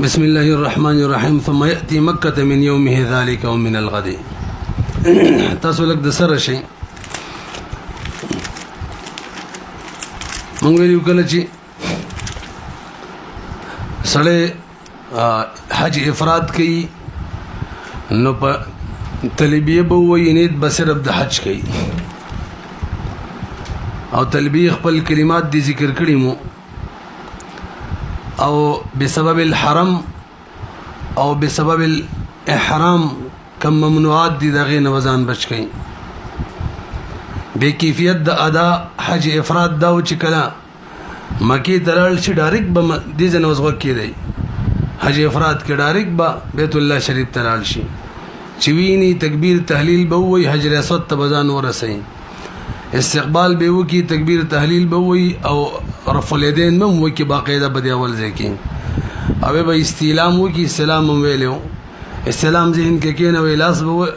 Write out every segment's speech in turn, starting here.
بسم الله الرحمن الرحيم ثم يأتي مكة من يومه ذلك ومن الغد تاسو لك د سره شي مونږ ویلو کله چې سړی حج افراد کوي نو په تلبیه به وایي نیت به صرف د حج کوي او تلبیه خپل کلمات دي ذکر کړي مو او بسبب الحرم او بسبب الاحرام کم ممنوعات دي دغه نوزان بچ کئ به کیفیت د ادا حج افراد دا او چې کلا مکی درال شي ډایرک به دي جنوزغه کیدی حج افراد کې ډایرک به بیت الله شریف ترال شي چوینی تکبیر تحلیل به وي حجر اسود تبزان ورسئ استقبال به وکي تکبیر تحلیل به وي او رفع الیدین مم وکي باقاعده بده اول ځکه او به استلام وکي سلام ویلو استلام ذهن کې کینه وی لاس به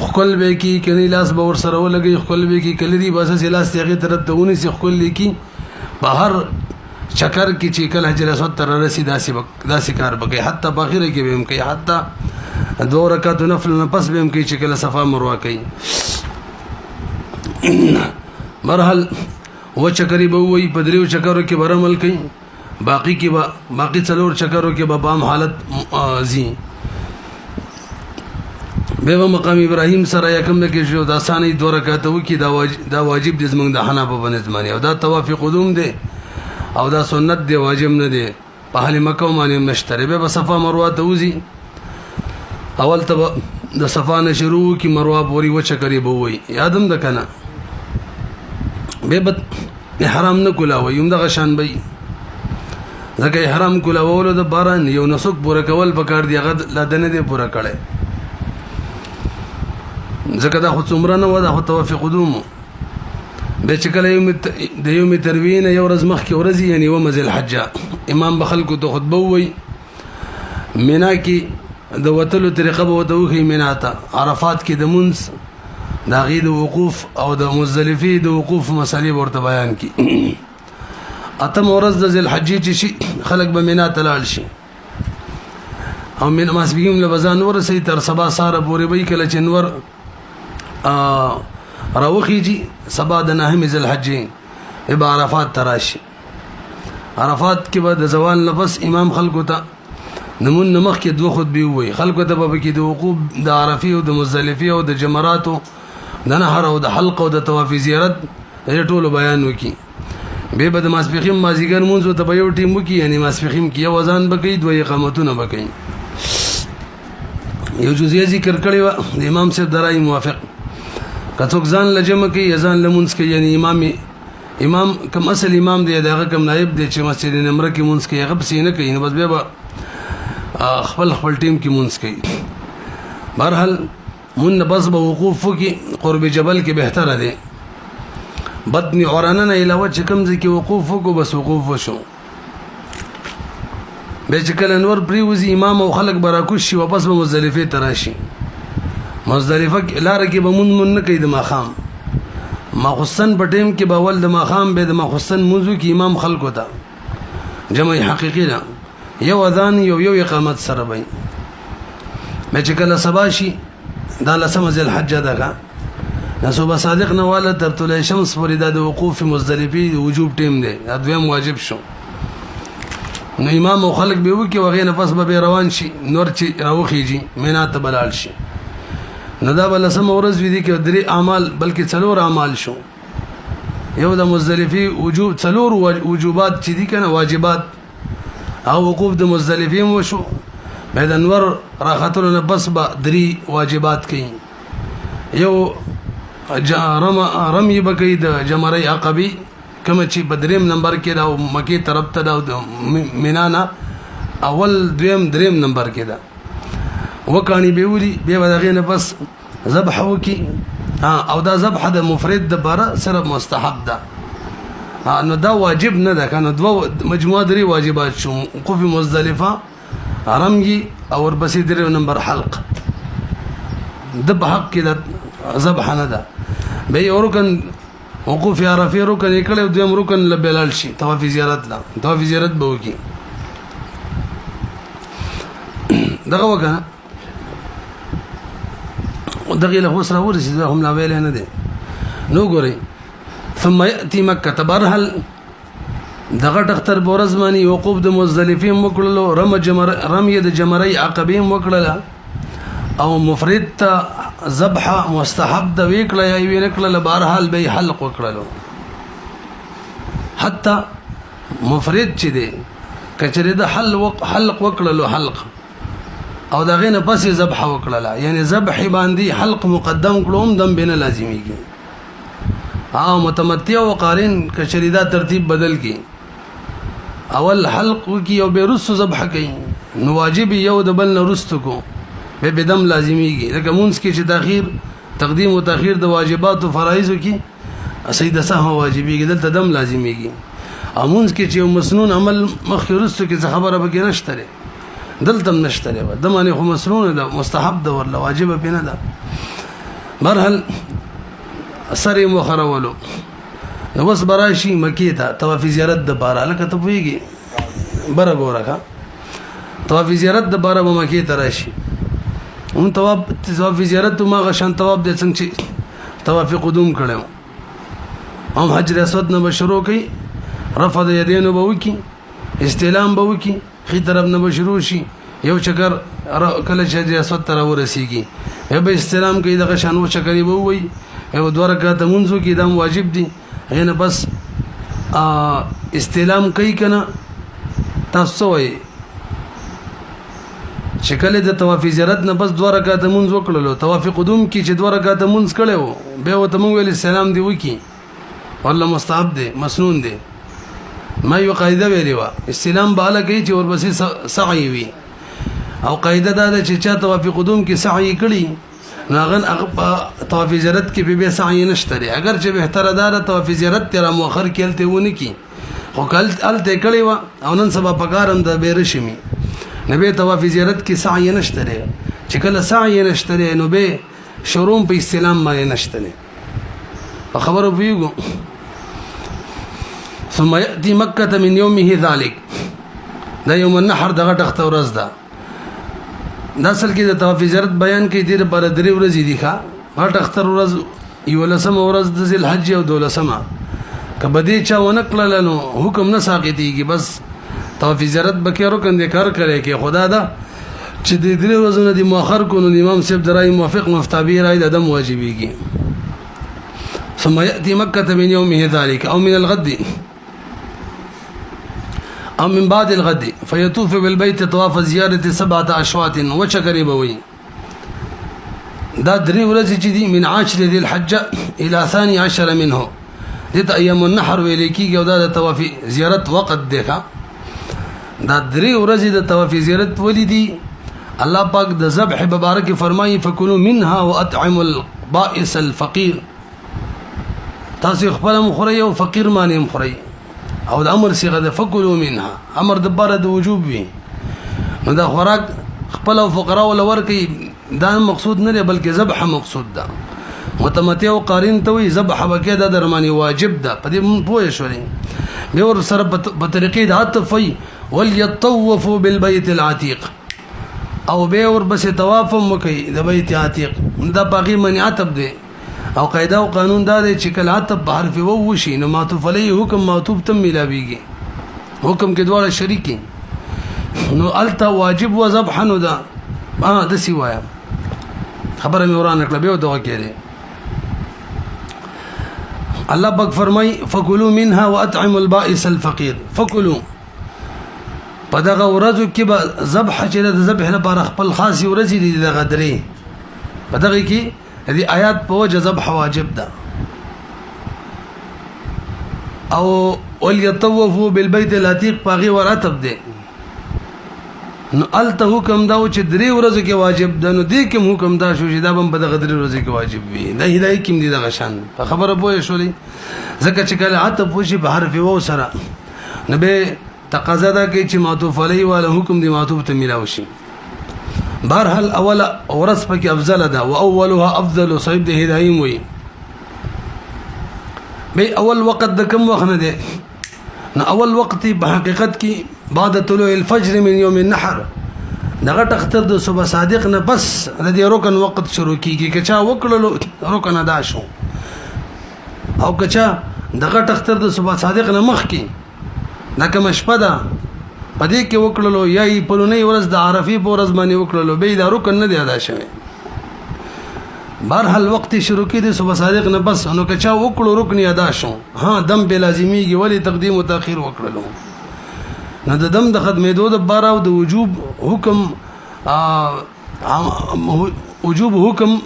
خپل به کی کني لاس به ور سره ولګي خپل به کی کله دی بس لاس تیغه طرف ته ونی سي خپل لیکي بهر چکر کی چې کله حجر اسود تر رسي داسې کار بګي حتی باخره کې به هم کوي حتی دو رکعات نفل نه پس به هم کوي چې کله صفا مروه کوي مرحل و چکرې به وي په دریو چکرو کې به عمل کوي باقي څلور چکرو کې به بام حالت زی به مقام ابراهیم سره یکم نه کې شو د اسانې دوه رکعات وکي دا واجب دي زمونږ د حنابه باندې زمانه او دا طواف قدوم دی او دا سنت دی واجب نه دی په اهل مکه باندې مشتري به صفا مروه ته وزي اول ته د صفا نه شروع کی مروه پوری و چکرې به وي یادم د کنه به احرام نه کولاوي یم دغه شان به ځکه احرام کولاولو د باران یو نسک پوره کول پکار دی هغه لدنه دی پوره کړي ځکه دا خو څومره نه و دا خو طواف قدوم به چې کله د یوم تروین یو ورځ مخکې ورځي یعنی و مزل حج امام بخلکو ته خطبه وي مینا کې د وتلو طریقه به وتوخی مینا ته عرفات کې د منس دا غید وقوف او د مزدلفه د وقوف مسالې ورته بیان کی اتم ورځ د ذل حج چې شي خلق به مینا تلال شي او من ماسبیم له بزان ورسې تر سبا ساره پورې وی کله چنور راوخیږي سبا د نهم ذل حج به عرفات تراشي عرفات کې به د زوال نفس امام خلقو ته نمون نمخ کې دوه خطبه وي خلقو ته به کې د وقوف د عرفه او د مزدلفه او د جمرات د نهر او د حلق او د طواف زیارت ټول بیان وکي به د ماسپخیم مازیګر مونږ ته په یو ټیم وکي یعنی ماسپخیم کې یو ځان بکې دوه اقامتونه بکې یو جزئیه ذکر کړی و د امام صاحب درای موافق کڅوک ځان لجمه کې ځان لمونځ کې یعنی امام کوم اصل امام دی دغه کوم نائب دی چې مسجد نمره کې مونږ کې هغه پسینه کوي نو بس به خپل ټیم کې مونږ کوي برحال من بس به وقوف کی قرب جبل کې بهتره دی بدنی اورانه نه علاوه چې کوم ځکه وقوف کو بس وقوف وشو به چې کله انور پریوزی امام او خلق براکوش شي واپس به مزدلفه تراشي مزدلفه لار کې به مون نه کوي د ماخام ماخصن په ټیم کې به ول د ماخام به د ماخصن موضوع کې امام خلق وتا جمع حقيقي نه یو اذان یو اقامت سره به چې کله سبا شي دا لسم ذل حج دغه نسوبه صادق نه والا تر طلوع شمس پورې د وقوف مزدلفه وجوب ټیم دی ادویم واجب شو نو امام او خلق به وکي وغه نفس به روان شي نور چې راوخیږي مینا ته بلال شي نو دا بل سم ورځ وی دي کې درې اعمال بلکې څلور اعمال شو یو د مزدلفه وجوب څلور وجوبات چې دي کنه واجبات او وقوف د مزدلفه مو شو بعد انور راختلو نه بس به درې واجبات کوي یو رمی بکې د جمره عقبی کوم چې بدریم نمبر کې دا مکی طرف ته دا مینانا اول دریم نمبر کې دا وکانی بیولی به دغه نه بس ذبح وکي او دا ذبح د مفرد د بره صرف مستحب ده نو دا واجب نه ده کنه دو مجموعه درې واجبات شو وقوف مزدلفه رمي او ورپسې درې نمبر حلق د حق کې د ذبح نه ده به یو رکن وقوف عرفه رکن کړه دویم رکن لبلال شي طواف زیارت لا طواف زیارت به وکي دغه وکنه دغه له وسره ورسید هم لا ویل نه دي نو ګوري ثم ياتي مکه تبرهل دغه ډختر بورزمانی وقوف د مزدلفین وکړلو رمی د جمرې عقبین وکړله او مفرد ته ذبح مستحب د وکړه یا وینکړه بهرحال به حلق وکړلو حتی مفرد چې دی کچره د حلق وکړلو حلق او دغه نه پسې ذبح وکړله یعنی ذبح باندې حلق مقدم کړوم دم بینه لازمیږي متمتع او قارن کچره دا ترتیب بدل کی اول حلق کی او بیرس ذبح کی نو واجب یو د بل نرست کو به بدم لازمیږي لکه مونږ کې چې تاخير تقدیم او تاخير د واجبات او فرایض کی سیده سهو واجبېږي دلته دم لازمیږي امونږ کې چې مسنون عمل مخکې رست کې خبره به کې نشته دلته نشته ده د معنی خو مسنون ده مستحب ده ولا واجب به نه ده مرحل سره مخرولو نو بس براشي مکی ته طواف زیارت د بارا لکه ته ویږي بره ګورکا طواف زیارت د بارا به مکی ته راشي اون طواف زیارت ما غشان طواف د څنګه چې طواف قدوم کړو هم حجر اسود نه بشرو کوي رفع د یدینو به وکي استلام به وکي خې طرف نه بشرو شي یو چکر کله چې حجر اسود تر ورسیږي به استلام کوي دغه شانو چکرې به وي یو دوه رکعات منځو کې دام واجب دي غنه بس استلام کوي کنه تاسو وي شکل د طواف زیارت نه بس دوه رکعات منځ وکړلو طواف قدوم کې چې دوه رکعات منځ کړو به وته مونږ ویل سلام دی وکي والله مستحب دی مسنون دی ما یو قاعده ویلی وا استلام بالا کوي چې ورپسې سعی وي او قاعده دا ده چې چا طواف قدوم کې سعی کړي ناغن طواف زیارت کې به سعی نشته اگر چې بهتره ده طواف زیارت تر مؤخر کېلته ونه کی خو کل الته کړي وا او نن سبا پکارم د بیرشمی نبی طواف زیارت کې سعی نشته چې کله سعی نشته نو به شروع په استلام باندې نشته په خبرو پیګو ثم ياتي مكه من يومه ذلك دا يوم النحر دغه تخت ورځ ده دا اصل کې د طواف زیارت بیان کې د پر درې ورځې دي ښا هټ اختر ورځ یو لسم ورځ د ذل حج او دولسمه کبدی چا ونکړل نو حکم نه ساقطيږي بس طواف زیارت بکې رکن دې کار کوي کې خدا دا چې د درې ورځې د مؤخر کو نو امام صاحب درای موافق مفتابی راي د ادم واجبېږي ثم ياتي مكه من يومه ذلك او من الغد او من بعد الغد فيطوف بالبيت طواف زياره 7 اشواط وشكربوي دا درې ورځې چې دي من 10 ذي الحجه الى 12 منه دته ايام النحر ویل کیږي او دا د طواف زیارت وقت دی دا درې ورځې د طواف زیارت ولیدي الله پاک د ذبح مبارک فرمایي فكلوا منها واطعموا البائس الفقير تاسو خپل مخوري او فقیر معنی مخوري او د امر صيغه د فكلوا منها امر د بار د وجوب وي نو دا خوراک خپل فقرا ول ورکی دا مقصود نه بلکې ذبح مقصود ده متمتع او قارن ته وي ذبح بکې د درمانی واجب ده په دې پوه شولې به ور سره په طریقې د عطفي وليطوفوا بالبيت العتيق او به ور بس طواف مکي د بیت عتیق دا باقي منعتب ده او قاعده او قانون دا دی چې کله عطف په حرف وو وشي نو معطوف علیه حکم معطوف تم ملاویږي حکم کې دواړه شریکي نو التا واجب و ذبح نو دا د سی وایا خبره مې ورانه کړه به دغه کېده الله پاک فرمای فکلوا منها واطعموا البائس الفقير فکلوا پدغه ورځو کې به ذبح چې د ذبح لپاره خپل خاص ورځې دي د غدرې پدغه کې هذه آیات په وجه ذبح واجب ده او وليطوفوا بالبيت العتيق باغي وراتب ده نو الته حکم دا چې درې ورځې کې واجب ده نو دې کې حکم دا شو چې دا هم په دغه درې ورځې کې واجب وي دا هدايه کې دي دغه شان خبره پوه شولې ځکه چې کله عطف وشي په حرف و سره نو به تقاضا ده کې چې معطوف علیه ولا حکم دی معطوف ته ملاوي شي بهرحال اول ورځ پکې افضل ده او اولها افضل صاحب د هدايه وي به اول وخت د کوم وخت نه ده نو اول وخت په حقیقت کې بعد طلوع الفجر من يوم النحر دغه تختر د صبح صادق نه بس د دې رکن وخت شروع کیږي که چا وکړلو رکن ادا شو او که چا دغه تختر د صبح صادق نه مخ کی دا کوم شپه ده پدې کې وکړلو یا ی پلونې ورځ د عرفي په ورځ باندې وکړلو به دا رکن نه دی ادا شوی بهرحال وخت شروع کیږي صبح صادق نه بس نو که چا وکړو رکن ادا شو ها دم به لازمیږي ولی تقدیم او تاخير وکړلو نو د دم د خدمتو د بار او د وجوب حکم حکم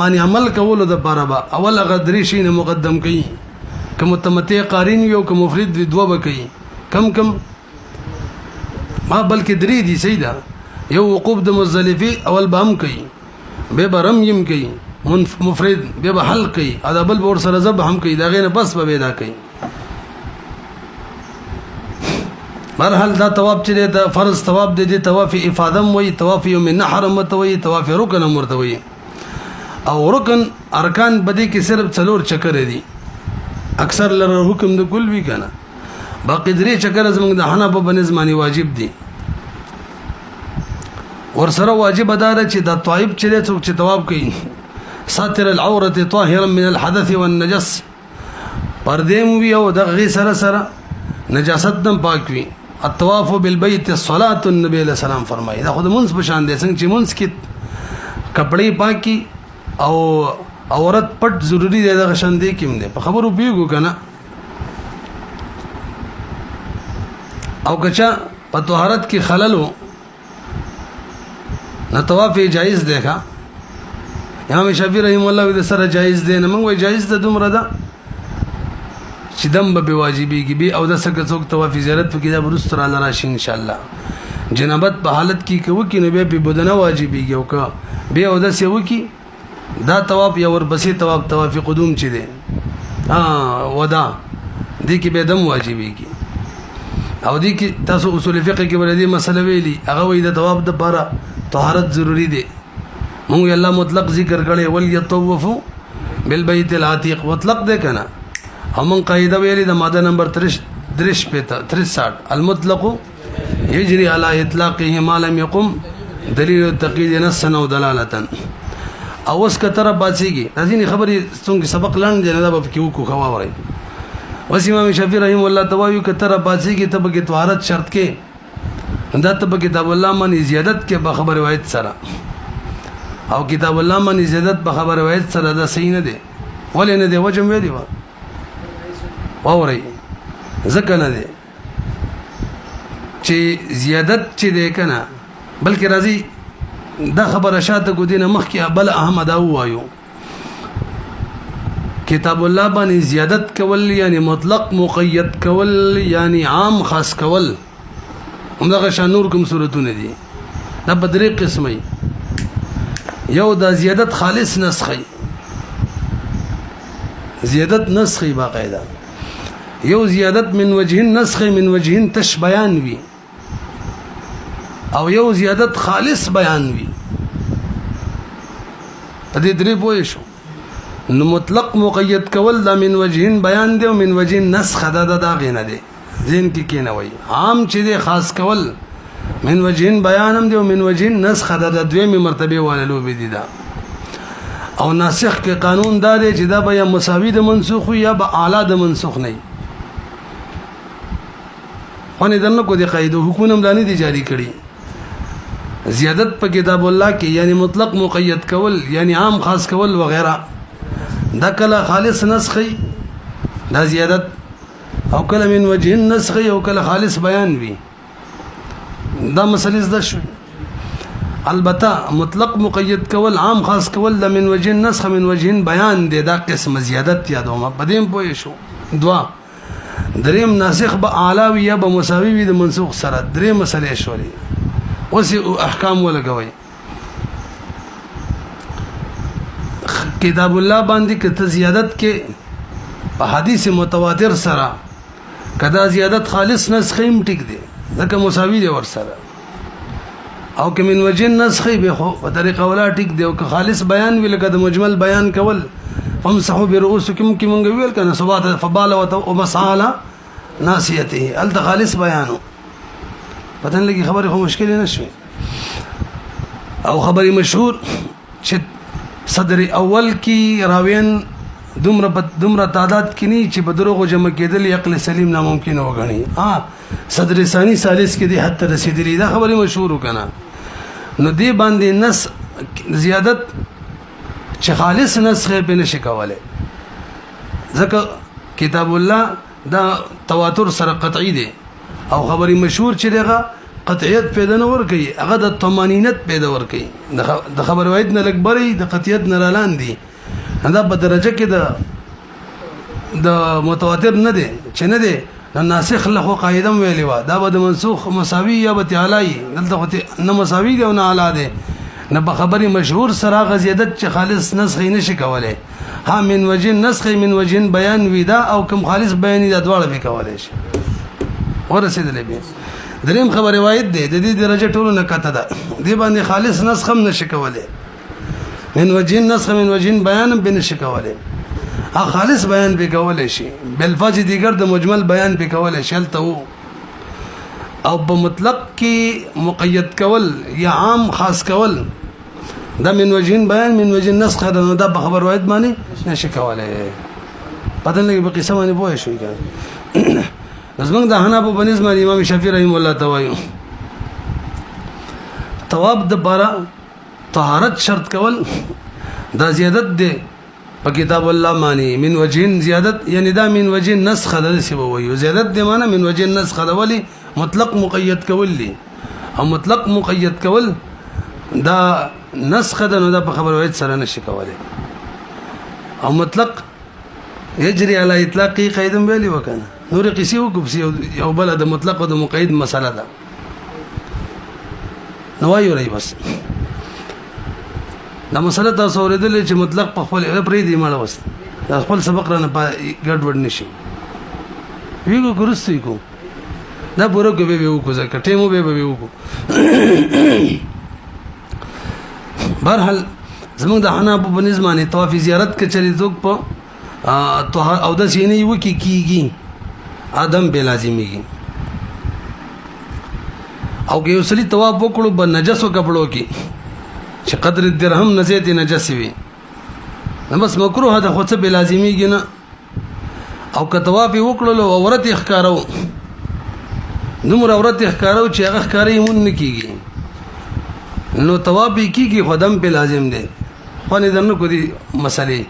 معنی عمل کولو د بار با اول غدری شي نه مقدم کړي کوم متمتع قارین یو کوم مفرد وی دوه بکې کم ما بلکې درې دي سیدا یو وقوف د مزدلفه اول بام کوي به برم يم کوي مفرد به حل کوي ادا بل ور سره زب هم کوي دا غینه بس به دا کوي مرحل دا طواف چې دا فرض طواف دی طواف افاده وي طواف یوم النحر متوي طواف رکن مرتوي او رکن ارکان بدی کې صرف څلور چکر دي اکثر لره حکم د کل وی کنه باقی درې چکر زموږ د حنف په نظمانی واجب دي ور سره واجب ادا چې د طائب چې څوک چې طواف کوي ساتر العوره طاهرا من الحدث والنجس پردې مو وی او د غي سره نجاست دم پاک وي الطواف بالبيت الصلاه النبي عليه السلام فرمایي دا خود منځ په شان دي څنګه چې منځ کې کپڑے پاکي او عورت پټ ضروری دی دا شان دي کېم دي په خبرو پیګو کنه او کچا په طهارت کې خلل نه طواف جایز دی ښا امام شافعي رحم الله د سره جایز دی نه موږ جایز ده دومره ده چې دم به واجبېږي به او د سکه څوک طواف زیارت کې دا برستر الله راشي ان شاء الله جنابت په حالت کې کوي کې نو به بدنه واجبېږي او که به او د سیو کې دا طواف یا ور بسې طواف قدوم چي دي ودا دي کې به دم واجبېږي او دي کې تاسو اصول فقه کې ولدي مسله ویلي هغه وې د طواف د لپاره طهارت ضروری دي موږ الله مطلق ذکر کړي ول يطوفوا بالبيت العتيق مطلق ده کنه هم قاعده ویلي د ماده نمبر 63 المطلق يجري على اطلاقه ما لم يقم دلیل التقید نصا او دلاله او اس کتر باسيږي ځینې خبرې څنګه سبق لاندې نه دا په کیو کو خواوري وس امام شافعي رحم الله توایو کتر باسيږي تب کې طهارت شرط کې دا تب کتاب الله من زیادت کې به خبر روایت سره او کتاب الله من زیادت به خبر روایت سره دا صحیح نه دی ولې نه دی وجه ویلی و اوري ځکه نه دی چې زیادت چې دی کنه بلکې راځي دا خبره شاته کو دینه مخ کې بل احمد او وایو کتاب الله باندې زیادت کول یعنی مطلق مقید کول یعنی عام خاص کول همدغه شانور کوم صورتونه دي دا بدري قسمه یو دا زیادت خالص نسخي زیادت نسخي باقاعده یو زیادت من وجه نسخ من وجه تش بیان وی او یو زیادت خالص بیان وی دې درې پوه شو نو مطلق مقید کول دا من وجه بیان دی او من وجه نسخ دا غینه دی ذهن کې کینه وای عام چې دی خاص کول من وجه بیان هم دی او من وجه نسخ دا دویمه مرتبه والو به دي دا او ناسخ کې قانون دا دی چې دا به یا مساوی د منسوخ یا به اعلی د منسوخ نه ونه دنه کو دی قاعده حکومت ملانی دي جاری کړي زیادت په کتاب الله کې یعنی مطلق مقید کول یعنی عام خاص کول وغیرہ دا کله خالص نسخي دا زیادت او کله من وجه نسخي او کله خالص بیان وی دا مسلې زده شو البته مطلق مقید کول عام خاص کول د من وجه نسخ من وجه بیان دی دا قسم زیادت یادوم پدیم پوه شو دوا دریم ناسخ به اعلی وی یا به مساوی وی د منسوخ سره درې مسلې شولې اوس احکام ولګوي کتاب الله باندې کته زیادت کې په حدیث متواتر سره کدا زیادت خالص نسخیم ټیک دی ځکه مساوی دی ور سره او که من وجه نسخي به خو په طریقه ولا ټیک دی او که خالص بیان وی لکه د مجمل بیان کول فمسحوا برؤوسكم کی مونږ ویل کنه صبات فبال او مساله ناسیته ال خالص بیانو پتن لګي خبره خو مشکل نه شوي او خبري مشهور چې صدر اول کې راوین دومره تعداد کې نه چې په دروغو جمع کېدل عقل سلیم ناممکن وګڼي صدر ثاني ثالث کې دې حد ته رسیدلی دا خبري مشهور وکنه نو دې باندې نس زیادت چې خالص نسخه به نشي کوله ځکه کتاب الله دا تواتر سره قطعي دي او خبري مشهور چې دغه قطعیت پیدا نه ور کوي هغه د طمانینت پیدا ور کوي د خبر واحد نه لګبري د قطعیت نه لاندې دا په درجه کې د متواتر نه دي چې نه دي ناسخ له قاعده ویلې و دا به د منسوخ مساوي یا به تعالی دلته نه مساوي دی او نه اعلی دی نه په خبري مشهور سره غزيادت چې خالص نسخ نشي کوله ها من وجه نسخ من وجه بیان ودا او کوم خالص بیان د دواړه به کولای شي ورسېدلې به دریم خبر روایت دی د دې درجه ټولو نه کته ده دی باندې خالص نسخ هم نشي کوله من وجه نسخ من وجه بیان به نشي کوله خالص بیان به کولای شي بالفاظ دیگر د مجمل بیان به کولای شي ته او په مطلق کې مقید کول یا عام خاص کول دا من وجه بیان من وجه نسخ دا په خبر روایت باندې نشي کولای پته نه به قسم باندې پوه شو کېږي زمونږ د حنابو بنسبت امام شافعي رحم الله تعالی تواب د بارا طهارت شرط کول دا زیادت دی په کتاب الله معنی من وجه زیادت یعنی دا من وجه نسخ د سی وایو زیادت دی معنی من وجه نسخ د ولی مطلق مقید کول لی او مطلق مقید کول دا نسخ د نو دا په خبر وایي سره نشي کولای او مطلق یجري علی اطلاق قیدم ویلی وکنه نور قصې وکبسي یو بل د مطلق او د مقید مسله ده نو وایو ری بس دا مسله تاسو اوریدل چې مطلق په خپل پرې دی مړ وست دا خپل سبق رانه ګډوډ نشي ویګو ګرستې کو دا پورو کې به وکړو ځکه ټیمو به وکړو برحال زموږ د حنابو په نظمانه طواف زیارت کې چلی څوک په او د سینې یو کې کیږي ادم به لازميږي او کې وسلی طواف وکړو په نجسو کپړو کې چې قدر درهم نزيت نجس وي نو بس مکروه ده خو څه به لازميږي نه او که طواف وکړو او ورته ښکارو نمر ورته ښکارو چې هغه ښکاری مون نه کیږي نو طواف کیږي خدام په لازم ده خو نه دنه کو دي مسلې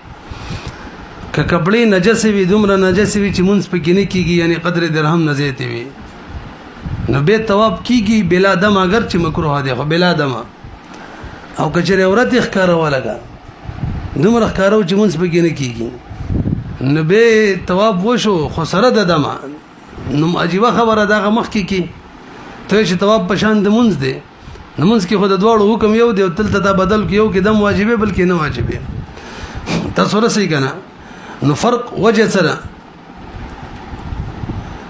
ک کپړې نجس وي دومره نجس وي چې مونږ پکې نه کیږي یعنی قدر درهم نزيت وي نو به طواف کیږي بلا دم اگر چې مکروه ده خو بلا دم او کچره ورته ښکارو لگا دومره ښکارو چې مونږ پکې نه کیږي نو به طواف وشو خو سره د دمه نو عجیب خبره دا مخ کی ته چې طواف پشان د مونږ دی نو مونږ کې خو د دواړو حکم یو دی تل ته بدل کیو کې دم واجبې بلکې نه واجبې تاسو رسې کنه نو فرق وجه سره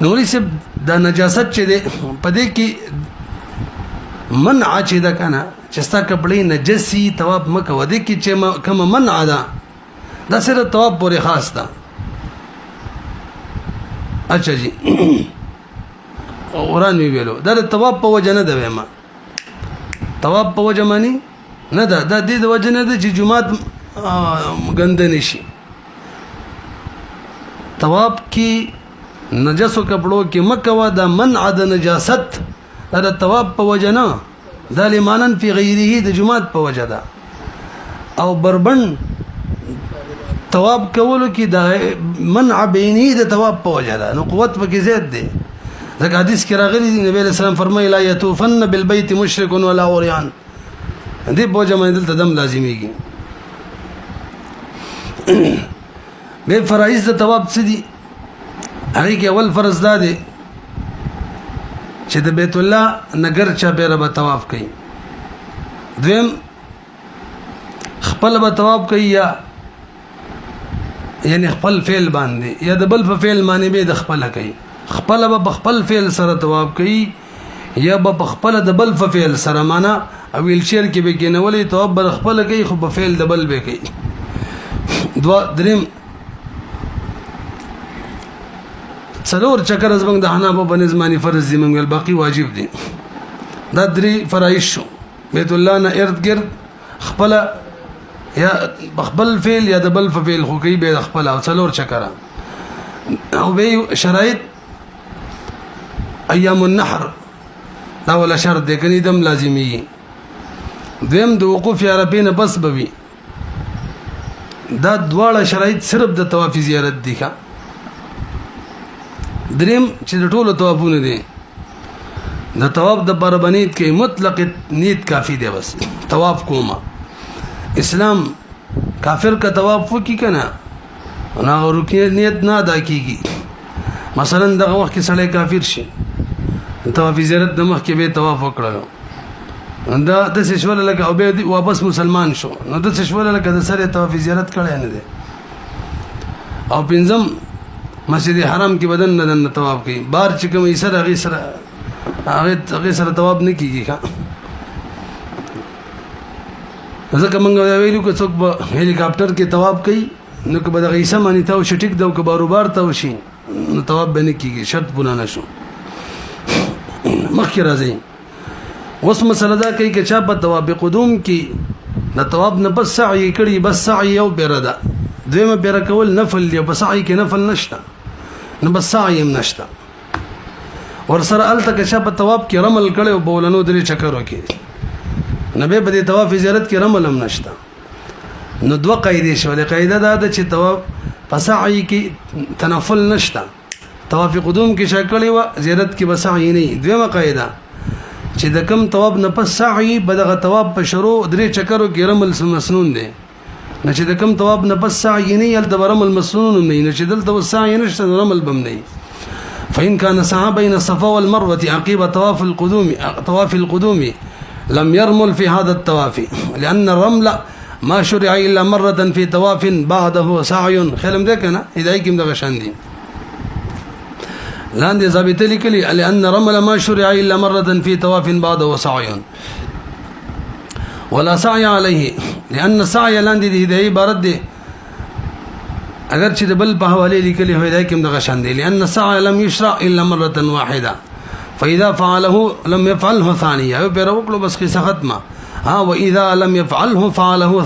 نو لسه د نجاست چې دی پدې کې منع چې دا کنه چې ستا کپړې نجسي طواف مکه ودی کې چې کوم منع ده دا سره طواف پورې خاص ده اچھا جی اوران ویلو دا طواف په وجه نه ده ما طواف په وجه مانی نه ده د دې د وجه نه ده چې جمعات غند نشي طواف کې نجسو کپړو کې مکه و دا منع د نجاست دا طواف په وجه نه دا لمانن فی غیره د جمعات په وجه ده او بربن طواف کولو کې دا منع بینی د طواف په وجه ده نو قوت پکې زیات دی ځکه حدیث کې راغلی دی نبی رسول الله فرمایي لا یطوفن بالبیت مشرک ولا عریان دې په وجه باندې دلته دم لازمیږي به فرایض د طواف څه دي هغه کې اول فرض ده چې د بیت الله نګر چا بیره به طواف کوي دویم خپل به طواف کوي یا یعنی خپل فعل باندې یا د بل په فعل باندې به د خپل کوي خپل به خپل فعل سره طواف کوي یا به خپل د بل په فعل سره معنا او ویل شیر کې به کېنولې طواف به خپل کوي خو په فعل د بل به کوي دوا دریم څلور چکر زبنګ د حنابو په نظمانی فرض دي منګل باقی واجب دي دا درې فرایض شو بیت الله نه ارد گرد خپل یا خپل فعل یا د بل فعل خو کوي به خپل او څلور چکره او به شرایط ایام النحر دا ولا شرط دی کني دم لازمي دیم د وقوف عربین بس بوي دا دواړه شرایط صرف د طواف زیارت دي ښا دریم چې د ټولو طوافونه دي د طواف د بربنیت کې مطلق نیت کافی دی بس طواف کوما اسلام کافر کا طواف وکي کنه انا رکن نیت نه ادا کیږي مثلا دغه وخت کې سړی کافر شي طواف زیارت د مخ کې به طواف وکړو دا د سشول لکه او به واپس مسلمان شو نو د سشول لکه د سره طواف زیارت کړی نه دی او پنځم مسجد حرام کې بدن نه طواف کوي بار چې کوم یې سره هغه سره طواف نه کیږي ښا ځکه موږ ویلو که څوک په هلیکاپټر کې طواف کوي نو که به دغه عیسی مانی ته شټیک دو که باروبار ته وشي نو طواف به نه کیږي شرط پوره نه شو مخکې راځي اوس مسله دا کوي چې چا په طواف قدوم کې د طواف نه بس سعی کړي بس سعی او بیرده دویمه بیره کول نفل دی په سعی کې نفل نشته نو بس سعی هم نشته ور سره الته که چا په طواف کې رمل کړي او بولنو درې چکر وکړي نبی په دې طواف زیارت کې رمل هم نشته نو دوه قاعده شولې قاعده دا ده چې طواف په سعی کې تنفل نشته طواف قدوم کې شکلې و زیارت کې بسعی نه دویمه قاعده چې د کم طواف نه پس سعی بدغه طواف په شروع درې چکرو کې رمل مسنون دي نه چې د کم طواف نه پس سعی نه یل د رمل مسنون نه چې دلته سعی نشته رمل بم نه فإن كان سعى بين الصفا والمروة عقيب طواف القدوم لم يرمل في هذا الطواف لأن الرمل ما شرع إلا مرة في طواف بعده سعي خلم ده كنا هدايكم ده غشاندين لاندې ضابطه لیکلي لأن رمل ما شرع إلا مرة في طواف بعده سعي ولا سعي عليه لأن السعي لاندې د عبارت دي اگر چې بل په حواله لیکلي وي دا کوم د غشان دي لأن السعي لم يشرع إلا مرة واحدة فإذا فعله لم يفعله ثانية بيروكلو بس قصه ختمه ها وإذا لم يفعله فعله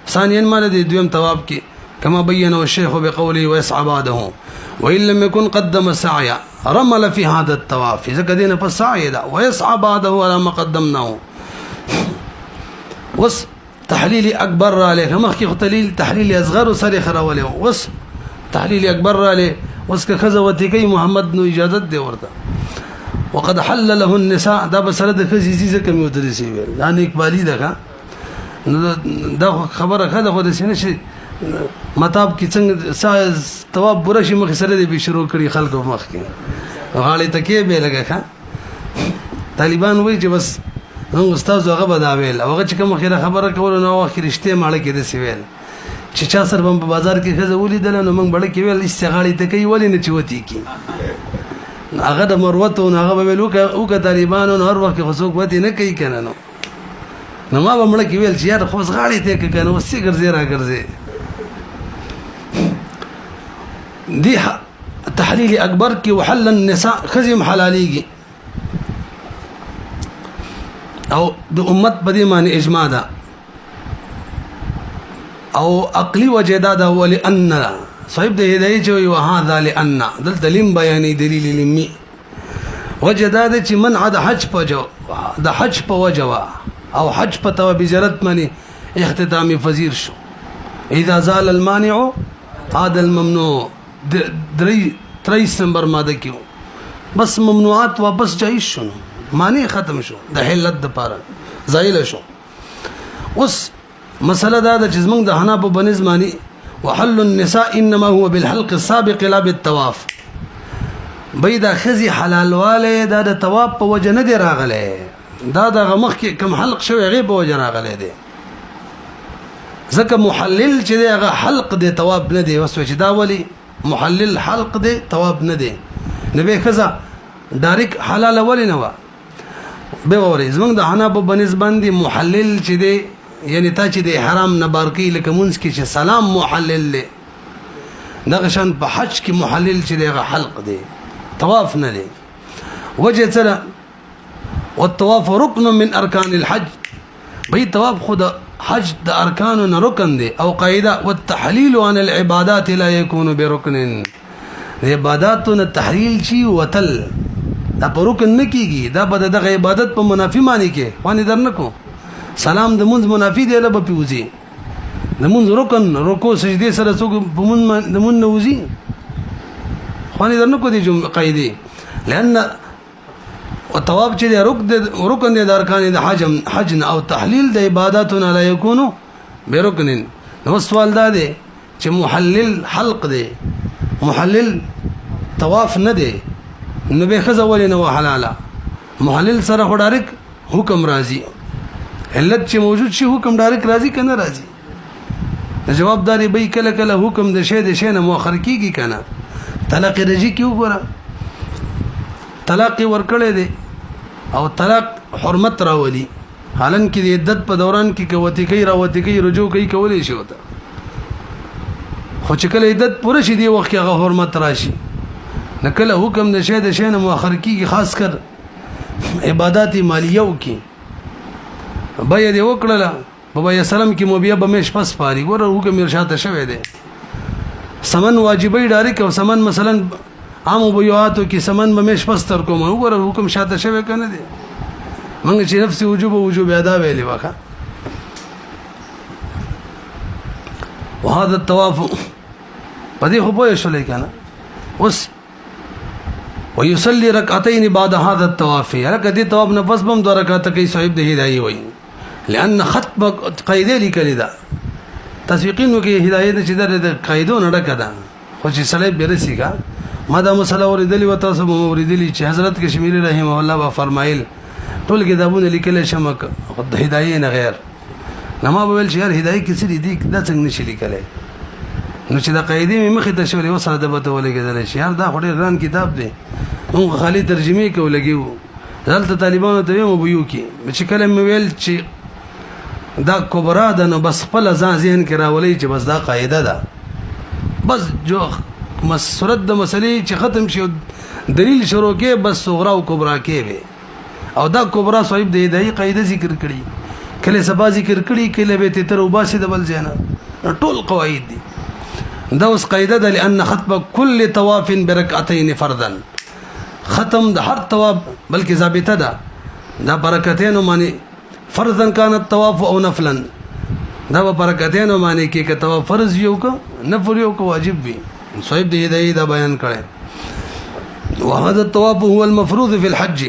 ثانيا ما لدي دوم طواف کې كما بينه الشيخ بقوله ويسعى بعده وإن لم يكن قدم السعي رمل في هذا الطواف إذا كدينا فالسعي ده ويسعى بعده على ما قدمناه وس تحليل أكبر عليه مخي تحليل أصغر سري خراوله وس تحليل أكبر عليه وس كخزوتي كي محمد نو إجازة دي ورده وقد حل له النساء دا بسرد خزيزه كم يدرسي ويل يعني اقبالي ده دا خبره خده خو د سینې شي مطاب کې څنګه تواب برشي مخ سره دې به شروع کړی خلکو مخ کې غاړې تکي به لګه طالبان وایي چې بس نو استاد هغه بداویل هغه چې کوم خیره خبره کول نو اخر رښتیا ماړه کې د سیویل چې چا سر په بازار کې خزه ولیدل نو موږ بڑے کې ویل استغاړې تکي ولې نه چوتي کی هغه د مروت او هغه به او که طالبانو هر وخت خصوص وتی نه کوي کنه نو ما به مړه کې ویل چې یار خو غاړې ته کنه وسې ګرځي را ګرځي دي تحلیل اکبر کې وحل النساء خزم حلاليږي او د امت په دې معنی اجماع ده او عقلی وجه ده ولئن صاحب د هدايه چې وهذا لئن دلته لم بیانې دلیل لمی وجه ده چې منع د حج په جو د حج په وجه او حج په تو بزرت معنی اختتامي فزیر شو اذا زال المانع عاد الممنوع 3 نمبر ماده کیو بس ممنوعات واپس جایز شو معنی ختم شو د حلت د پاره زایل شو اوس مسله دا د جسمنګ د حنا په بنز معنی وحل النساء انما هو بالحلق السابق لا بالطواف بيدا خزي حلال والے دا د طواف په وجه نه دی راغله دا د مخ کې کم حلق شوی غیب په وجه راغله دی ځکه محلل چې دی هغه حلق دی طواف نه دی وسو چې دا ولی محلل حلق دی طواف نه دی نبی خزا ډایرک حلال ولی نه و به وری زمنګ د حنا په بنز باندې محلل چې دی یعنی تا چې د حرام نه بارکی لکه مونږ کې چې سلام محلل له دغه شان په حج کې محلل چې دغه حلق دی طواف نه دی وجه سره والطواف ركن من ارکان الحج بھئی طواف خود حج د ارکانو رکن دی او قاعده والتحلیل عن العبادات لا يكون بركن د عبادتو نه تحلیل شي وتل دا په رکن نه کیږي دا به د عبادت په منافی معنی کې وانه درنکو سلام د منځ منافی دی له په پیوزي د منځ رکن رکوع سجدي سره څوک په منځ د منځ نوزي وانه درنکو دي قاعده لأن الطواف چې رکن د ارکان د حج او تحلیل د عبادتونه لا يكون بركن نو سوال دا دی چې محلل حلق دی محلل طواف نه دی نو به خزه ولې نو حلاله محلل سره ډایرک حکم راځي علت چې موجود شي حکم ډایرک راځي کنه راځي جوابداري به کله کله حکم د شی نه مؤخر کیږي کنه طلاق رجی کیو ګره طلاق ورکړې دی او طلاق حرمت راولي حالن کې د عدت په دوران کې کوتی کوي راوتی کوي رجوع کوي کولې شي وته خو چې کله عدت پوره شي دی وخت هغه حرمت راشي نکله حکم د شی نه مؤخر کیږي خاص کر عبادت مالیو کې بیا دی وکړه بابا یا سلام کې مو بیا بمش پس پاري ګوره حکم ارشاد شوه دی سمن واجبې ډایرک او سمن مثلا عام بیاتو کې سمن بمش پس تر کوم وګوره حکم شاته شوه کنه دی منګ چې نفس وجوب ادا ویلې واخه وهذا الطواف پدې خو په شولې کنه اوس ويصلي ركعتين بعد هذا الطواف رکعت طواف نفس بم 2 رکعات کوي صاحب د هدايه وي لأن ختم قاعده لیکل دا تسویقین کې هدايه چې د قاعده نه ډکه ده خو چې سړی برسي کا ما دا مسله اوریدلی و تاسو مو اوریدلی چې حضرت کشمیری رحمه الله با فرمایل ټول کتابونه لیکل شمک د هدايه نه غیر نما به ول چې هدايه کې سړي دي دا څنګه نشي لیکلای نو چې دا قاعده مخې ته شولې وسره د بته ولګیدل شي دا خوري ګران کتاب دی مون خالي ترجمه کې ولګیو دلته طالبانو ته یو بيو کې چې کلم ویل چې دا کبرا ده نو بس خپل ځان ذهن کې راولي چې بس دا قاعده ده بس جو مسرت د مسلې چې ختم شي دلیل شروع کې بس صغرا او کبرا کې وي او دا کبرا صاحب د دې قاعده ذکر کړي کله سبا ذکر کړي کله به تر وباسي د بل ځای ټول قواعد دي دا اوس قاعده ده لأن ختم كل طواف بركعتين فرضا ختم د هر طواف بلکې ثابته ده دا برکتين معنی فرضا كان الطواف او نفلا دا برکتين معنی کې که طواف فرض یو کو نفل یو کو واجب وي صاحب دې هدايه دا بیان کړي وهذا الطواف هو المفروض في الحج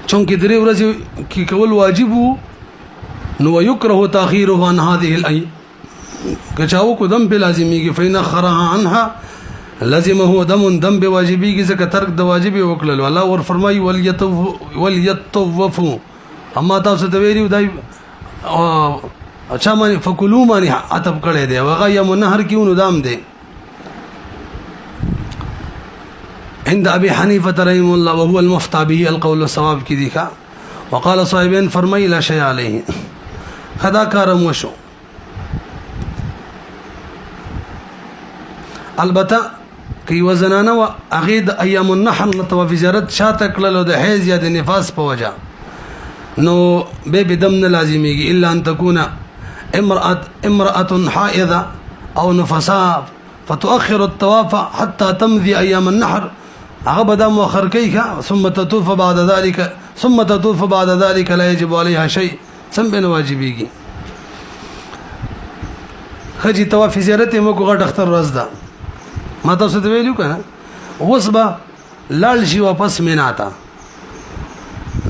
چونکه درې ورځې کې کول واجب نو يكره تاخيره عن هذه الايام کچاو کو دم په لازميږي فین خرها عنها لازمه دم به واجبيږي ځکه ترک د واجب وکړل الله ور فرمای وليطوف اما تاسو ته ویلو دای اچھا معنی فکلوا معنی عتب کړي دی وغه یم نهر کیونو دام دی عند ابي حنيفه رحمه الله وهو المفتى به القول الصواب کی دیکھا وقال صاحبين فرمای لا شيء عليه خدا کارم وشو البته کی وزنانه او اغید ایام النحر طواف زیارت شاته کړلو د حیض یا د نفاس په وجه نو به بدم نه لازمیږي الا ان تكون امراه حائضه او نفساء فتؤخر الطواف حتى تمضي ايام النحر هغه بدا مؤخر کیږي ثم تطوف بعد ذلك لا يجب عليها شيء سم بن واجبيږي خجی طواف زیارت مو کو غټ اختر رازدا ما تاسو ته ویلو کنه وسبا لال شي واپس میناتا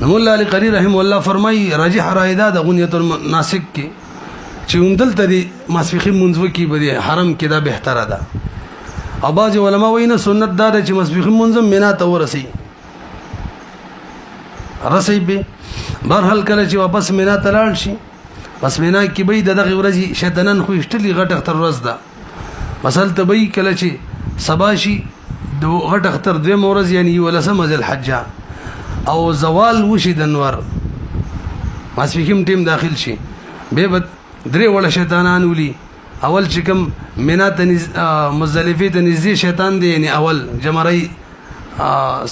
مولا علی قری رحم الله فرمای راجح رایدا د غنیت الناسک کی چې اندل تری مسفخی منځو کی بری حرم کې دا بهتره ده او باج علماء وینه سنت دار چې مسفخی منځم میناتا ورسی رسی به برحال کله چې واپس میناتا لاړ شي پس مینا کې به دغه ورځي شیطانن خو اشتلی غټ اختر ورځ ده مثلا ته به کله چې سباشي د غټ اختر د مورز یعنی ولسم الحج او زوال وشي د انوار ماسفیکم ټیم داخل شي به درې وړ شیطانان ولي اول چې کوم مینا ته مزدلفه ته نږدې شیطان دی یعنی اول جمرای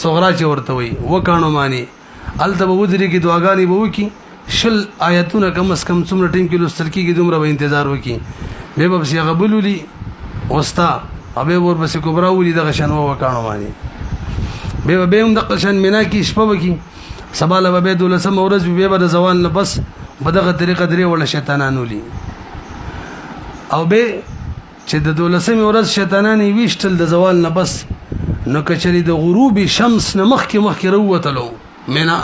صغرا چې ورته وي وکانو معنی الته به ودرېږي دعاګانې به وکړي شل آیتونه کم از کم څومره ټیم کې لوستل کېږي دومره به انتظار وکړي بیا به پسې هغه بل ولي وستا او بیا به ورپسې کبرا ولي دغه شان وکاڼو باندې بیا به هم دغه شان مینا کې شپه وکړي سبا له به 12مه ورځ بیا به د زوال نه بس په دغه طریقه درې وړه شیطانان ولي او به چې د 12مه ورځ شیطانان ویشتل د زوال نه بس نو کچری د غروب شمس نه مخکې وروتلو مینا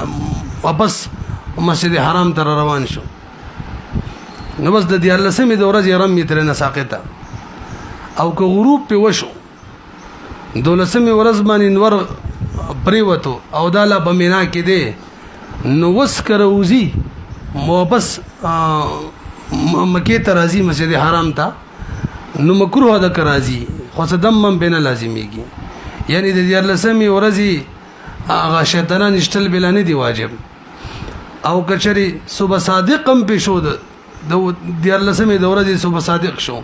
واپس مسجد حرام ته روان شو نو بس د 14مه د ورځې رمي تر نه ساقطه او که غروب په وشو 12مه ورځ باندې نور پریوتو او دالا بمینا کې دی نو وسکروزی واپس مکه ته راځي مسجد حرام ته نو مکروه ده کرازي خو صدم من بین لازمیږي یعنی د 14مه ورځې هغه شیطانان اشتل بل نه دی واجب او کچري صبح صادقم په شو د 14مه د ورځې صبح صادق شو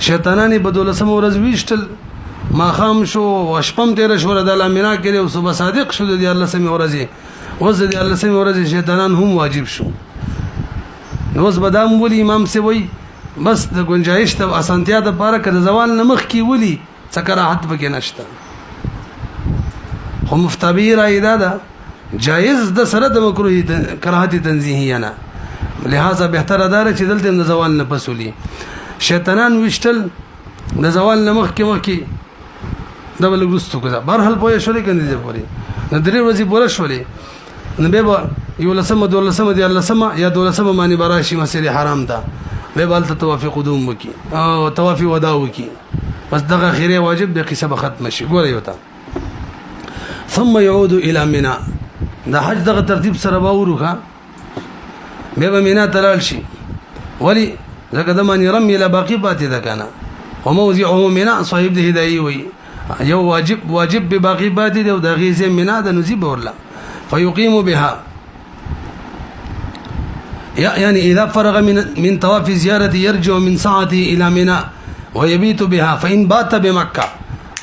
شیطانان په 12مه ورځ ویشتل ما خام شو وشپم تیر شو د لامنا کې او صبح صادق شو د 14مه ورځې وز د 14مه ورځې شیطانان هم واجب شو نو وز بدام ولي امام سی وای بس د گنجائش ته اسانتیا د پاره کده زوال نمخ کی ولي څکراحت پکې نشته خو مفتبی را ایدادا جایز د سره د مکروه کراهت تنزیهی نه لہذا بهتره دار چې دلته د زوال نه پسولي شیطانان وشتل د زوال نمخ کې دا بل ګستو کړه برحال پوهه شولې کنه دې پوري نو درې ورځې پوره شولې نو به یو لسمه 12مه دی لسمه یا 12مه باندې براشي مسجد حرام ته به بل توافق قدوم وکي او توافق ودا وکي بس دغه خیره واجب د قصه ختم شي ګوره یو تا ثم يعود الى منى دا حج دغه ترتیب سره باوروخه به منى تلال شي ولی زکه د مانی رمي لا باقی پاتې ده کنه وموضعه منى صاحب د هدايه وي یو واجب به باقی پاتې ده او د غیزه منى د نزيب ورلا فيقيم بها يعني إذا فرغ من طواف زيارة يرجع من ساعته إلى منى ويبيت بها فإن بات بمكة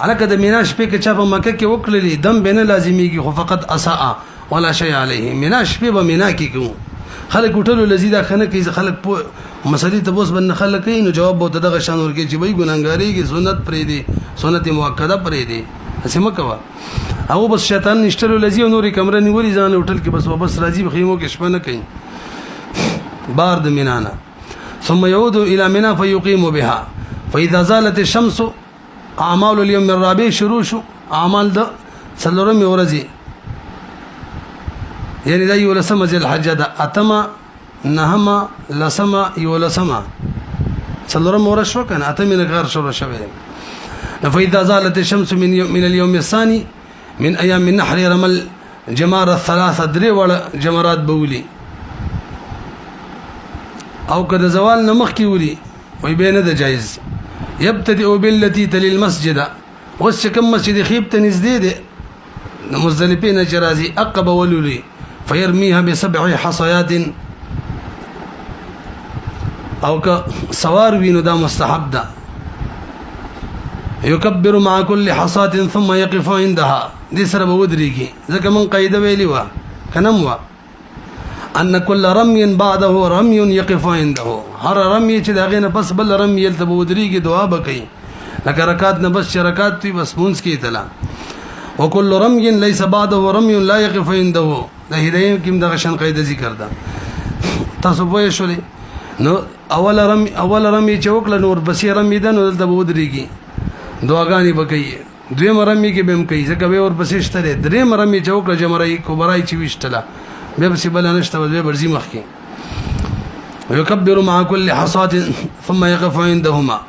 على كده منى شپه کې چا په مکه کې وکړلې دم بنه لازميږي خو فقط اساء ولا شيء عليه منى شپه به منى کې کو خلک وټلو لذیذه خنه کې خلک مسلې ته بوس بن خلک یې نو جواب بوته دغه شان ورګي چې وای ګناګاری کې سنت پرې دي سنت مؤکده پرې دي اسمه کوا او بس شیطان نشتلو لذي نورې کمره نیولې ځان وټل کې بس واپس راځي بخیمو کې شپه نه کوي بارد منانا ثم يعود إلى منى فيقيم بها فإذا زالت الشمس أعمال اليوم الرابع شروش أعمال ده سلورم ورزي يعني ده يولسما زي الحج ده أتما نهما لسما يولسما سلورم ورش وكان أتمي نغير شر شبه فإذا زالت الشمس من اليوم الثاني من أيام النحر رمل جمار الثلاثة دري ولا جمرات بولي او کده زوال نمخ کی ولي وي بینه ده جایز يبتدئ بالتي تلي المسجد وسكم مسجد خيب تنزدي ده مزدلفين جرازي اقب ولولي فيرميها ب7 حصيات او ك سوار وینو دا مستحب ده يكبر مع كل حصات ثم يقف عندها دي سره بودريږي ځکه من قاعده ویلی وا کنم وا ان كل رمي بعده رمي يقف عنده هر رمي چې داغه نه پس بل رمي یل تبودريږي دعا بکي لکه رکعات نه بس شرکات وي بس مونږ کې تلا وكل رمي ليس بعده رمي لا يقف عنده د هدايه کوم دغه شان قاعده ذکر ده تاسو په شولې نو اول رمي چې وکړه نور بس رمي ده نو تبودريږي دعاګانې بکي دویم رمي کې بهم کوي ځکه به ور بسې شته دریم رمي چې وکړه جمرای کبرای چې وشتله بس بلا نشته بل برزي مخكي ويكبر مع كل حصاة ثم يقف عندهما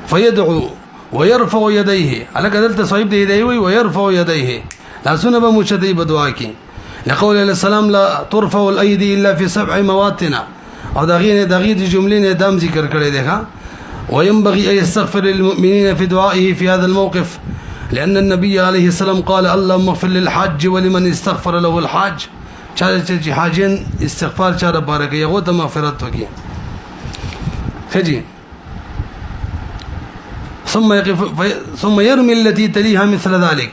فيدعو ويرفع يديه على كذلك صاحب يديه ويرفع يديه لا سنب مشتي بدعاكي لقول السلام لا ترفع الايدي الا في 7 مواطن او دغين جملين دام ذكر کړي ده وينبغي ان يستغفر للمؤمنين في دعائه في هذا الموقف لان النبي عليه السلام قال اللهم اغفر للحاج ولمن استغفر له الحاج چې حاجین استغفار چاره بارکه یو ته مغفرت وکي خجي ثم يرمي التي تليها مثل ذلك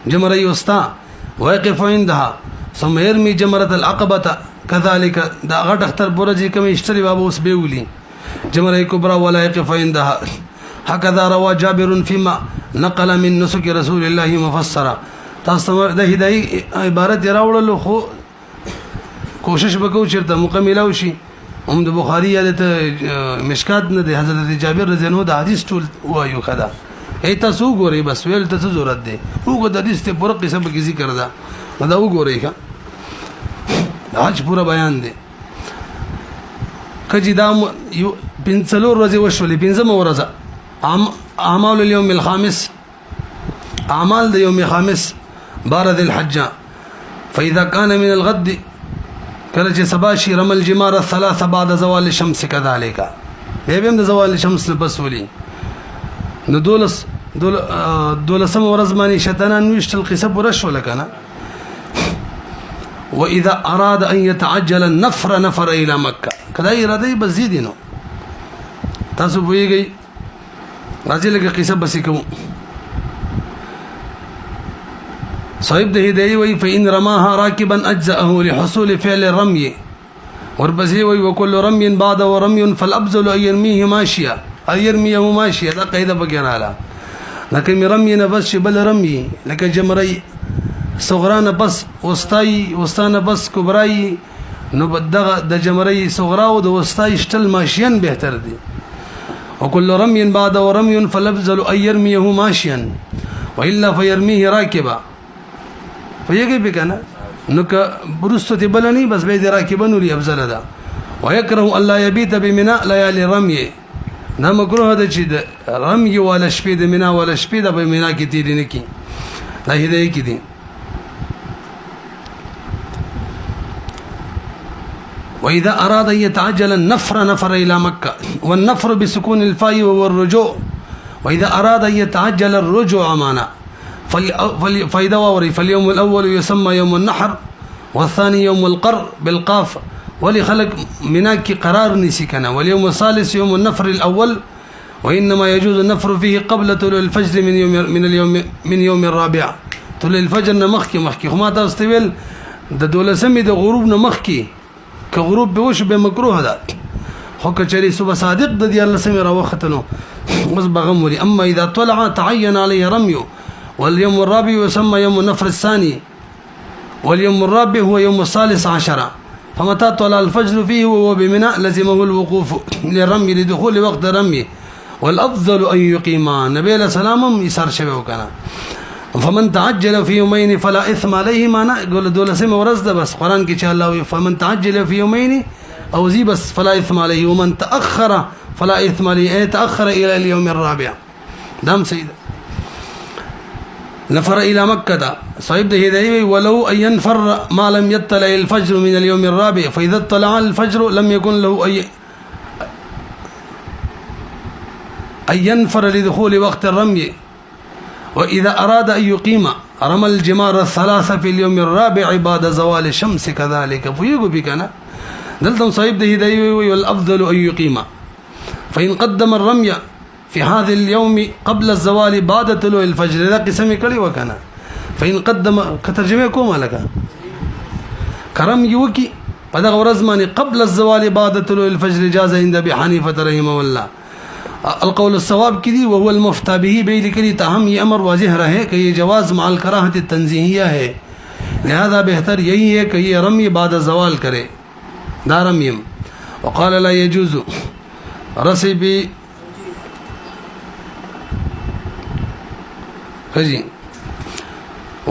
جمري وسطا ويقف عندها ثم يرمي جمرة العقبة كذلك دا غټ اختر برجي کوم اشتري باب اوس بيولي جمرة كبرى ولا يقف عندها هكذا روى جابر فيما نقل من نسك رسول الله مفسرا تاسو د هدايه عبارت راوړل خو کوشش وکاو چیرته مکمل او شي هم د بخاری یادت مشکات نه د حضرت جابر رضی الله عنه د حدیث ټول وایو خدا ایت سو ګوري بس ویل ته ضرورت دی وګ د حدیث ته پوره قصه به ذکر دا دا وګوري ښا حج پورا بیان دی کجی دا پنځلور ورځې وشولې پنځم ورځ اعمال اليوم الخامس اعمال د يوم الخامس بارد الحج فاذا كان من الغد کله چې سبا شي رمل جمار الثلاثه بعد زوال الشمس كذلك به د زوال الشمس بس ولي نو دولسم ورځ باندې شتنان وشتل قصه پوره شول کنه واذا اراد ان يتعجل نفر الى مكه کدا اراده بزيدینو تاسو ویږي راځي لکه قصه بس کوم صاحب ده هدايه وي فإن رماها راكبا أجزأه لحصول فعل الرمي وربزي وي وكل رمي بعد ورمي فالأبزل أن يرميه ماشيا أن يرميه ماشيا لا قيد بقرالا لكن رمي نبس بل رمي لك جمري صغران بس وسطان بس كبراي نبدغ د جمري صغرا و د وسطاي اشتل ماشيا بهتر دي وكل رمي بعد ورمي فالأبزل أن يرميه ماشيا وإلا فيرميه راكبا فيجي بكنا نك برستي بلني بس بيد راكبن لي افضل ده ويكره الله يبيت بمناء ليالي رمي دا مکروه ده چې رمي ولا شپې د منا ولا شپې د بمنا کې تیری نه کی دا هدايه کې دي واذا اراد ان يتعجل النفر الى مكه والنفر بسكون الفاء والرجوع واذا اراد ان يتعجل الرجوع معنا فإذا وري فاليوم الأول يسمى يوم النحر والثاني يوم القر بالقاف ولخلق مناك قرار نسكنا واليوم الثالث يوم النفر الأول وإنما يجوز النفر فيه قبل طلوع الفجر من يوم الرابع طلوع الفجر مخكي خما تستويل د دولسمې د غروب نه مخکي که غروب به وش به مکروه ده خو کچري صبح صادق د دې الله سمې راوختنو بس بغمري اما اذا طلع تعين عليه رمي واليوم الرابع يسمى يوم النفر الثاني واليوم الرابع هو يوم الثالث عشر فمتى طلع الفجر فيه وهو بمناء لزمه الوقوف للرمي لدخول وقت الرمي والأفضل أن يقيما نبي عليه السلام يسار شبه كان فمن تعجل في يومين فلا إثم عليه ما نقول دولة سمة ورزده بس قرآن كي شاء الله فمن تعجل في يومين أو زي بس فلا إثم عليه ومن تأخر فلا إثم عليه تأخر إلى اليوم الرابع دام سيد نفر إلى مكة صاحب ده هدايه ولو أن ينفر ما لم يطلع الفجر من اليوم الرابع فإذا اطلع الفجر لم يكن له أن ينفر لدخول وقت الرمي وإذا أراد أن يقيم رمى الجمار الثلاثة في اليوم الرابع بعد زوال الشمس كذلك فيقول بك أنا دلتم صاحب ده هدايه والأفضل أن يقيم فإن قدم الرمي في هذا اليوم قبل الزوال بعد طلوع الفجر ذا قسم کړي وکنه فإن قدم كترجمه کومه لك کرم يوكي په دغه ورځ باندې قبل الزوال بعد طلوع الفجر جاز عند ابي حنيفه رحمه الله القول الصواب كذي وهو المفتى به بيلكلي تهم یہ امر واضح رہے کہ یہ جواز مع الکراہت التنزیہیہ ہے لہذا بہتر یہی ہے کہ یہ رمی بعد زوال کرے دا رمیم وقال لا يجوز رسی بھی فجي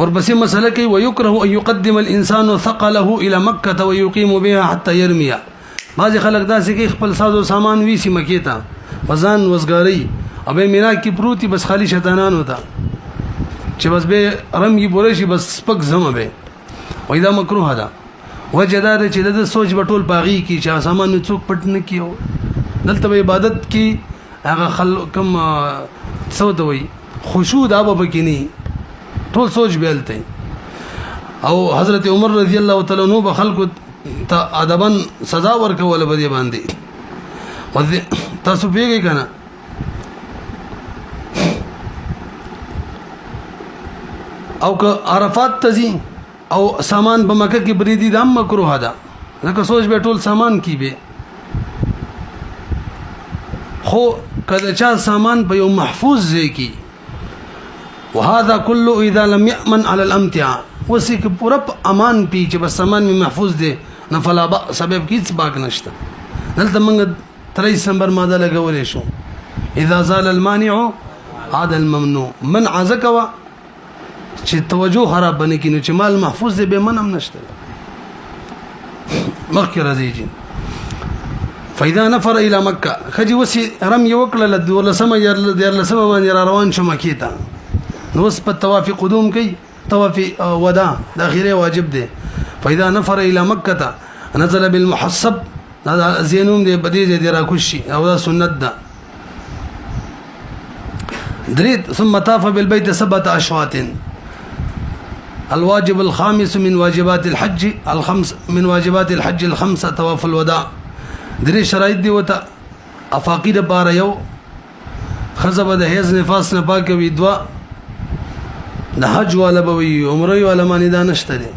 اور بس مسئلہ کہ ويكره ان يقدم الانسان ثقله الى مكه ويقيم بها حتى يرمي بعض خلق دا سي خپل ساز او سامان وی سی مکه تا وزن وزګاری ابه مینا کی پروتي بس خالی شیطانان ہوتا چې بس به رمي بوله شي بس پک زمه به وېدا مکروه ده وجدار چې د سوچ بټول باغی کی چې سامان څوک پټ نه کیو دلته عبادت کی هغه خلکم سود وي خشوع دا به کینی ټول سوچ بیلته او حضرت عمر رضی الله تعالی عنہ به خلکو ته ادبن سزا ورکول به دی باندې تاسو پیږئ کنه او که عرفات تزي او سامان په مکه کې بریدي د مکروه ده لکه سوچ به ټول سامان کی به خو کله چا سامان په یو محفوظ ځای کې وهذا كله اذا لم يأمن على الامتع وسیک پورا امان پی چې بس سامان می محفوظ دی نه فلا سبب کیڅ باک نشته دلته موږ 23 نمبر ماده لګولې شو اذا زال المانع عاد الممنوع منع زکوا چې توجه خراب بنه کینو چې مال محفوظ دی به منم نشته مخکې راځي فاذا نفر الى مكه خجي وسي رمي وکړه ولا سم ير لسم باندې روان شو مکې ته نو وس په طواف قدوم کوي طواف وداع د اخیره واجب دی فاذا نفر الى مكه نزل بالمحصب هذا زينوم دي بديجه دي راكوشي او سنت ده دريد ثم طاف بالبيت 7 أشواط الواجب الخامس من واجبات الحج الخمس من واجبات الحج الخمسه طواف الوداع درې شرایط دی وته افاقید بار یو خزبه د هیز نفاس نه پاک وي دوا د حج ولا بوي عمره ولا معنی دانشته دي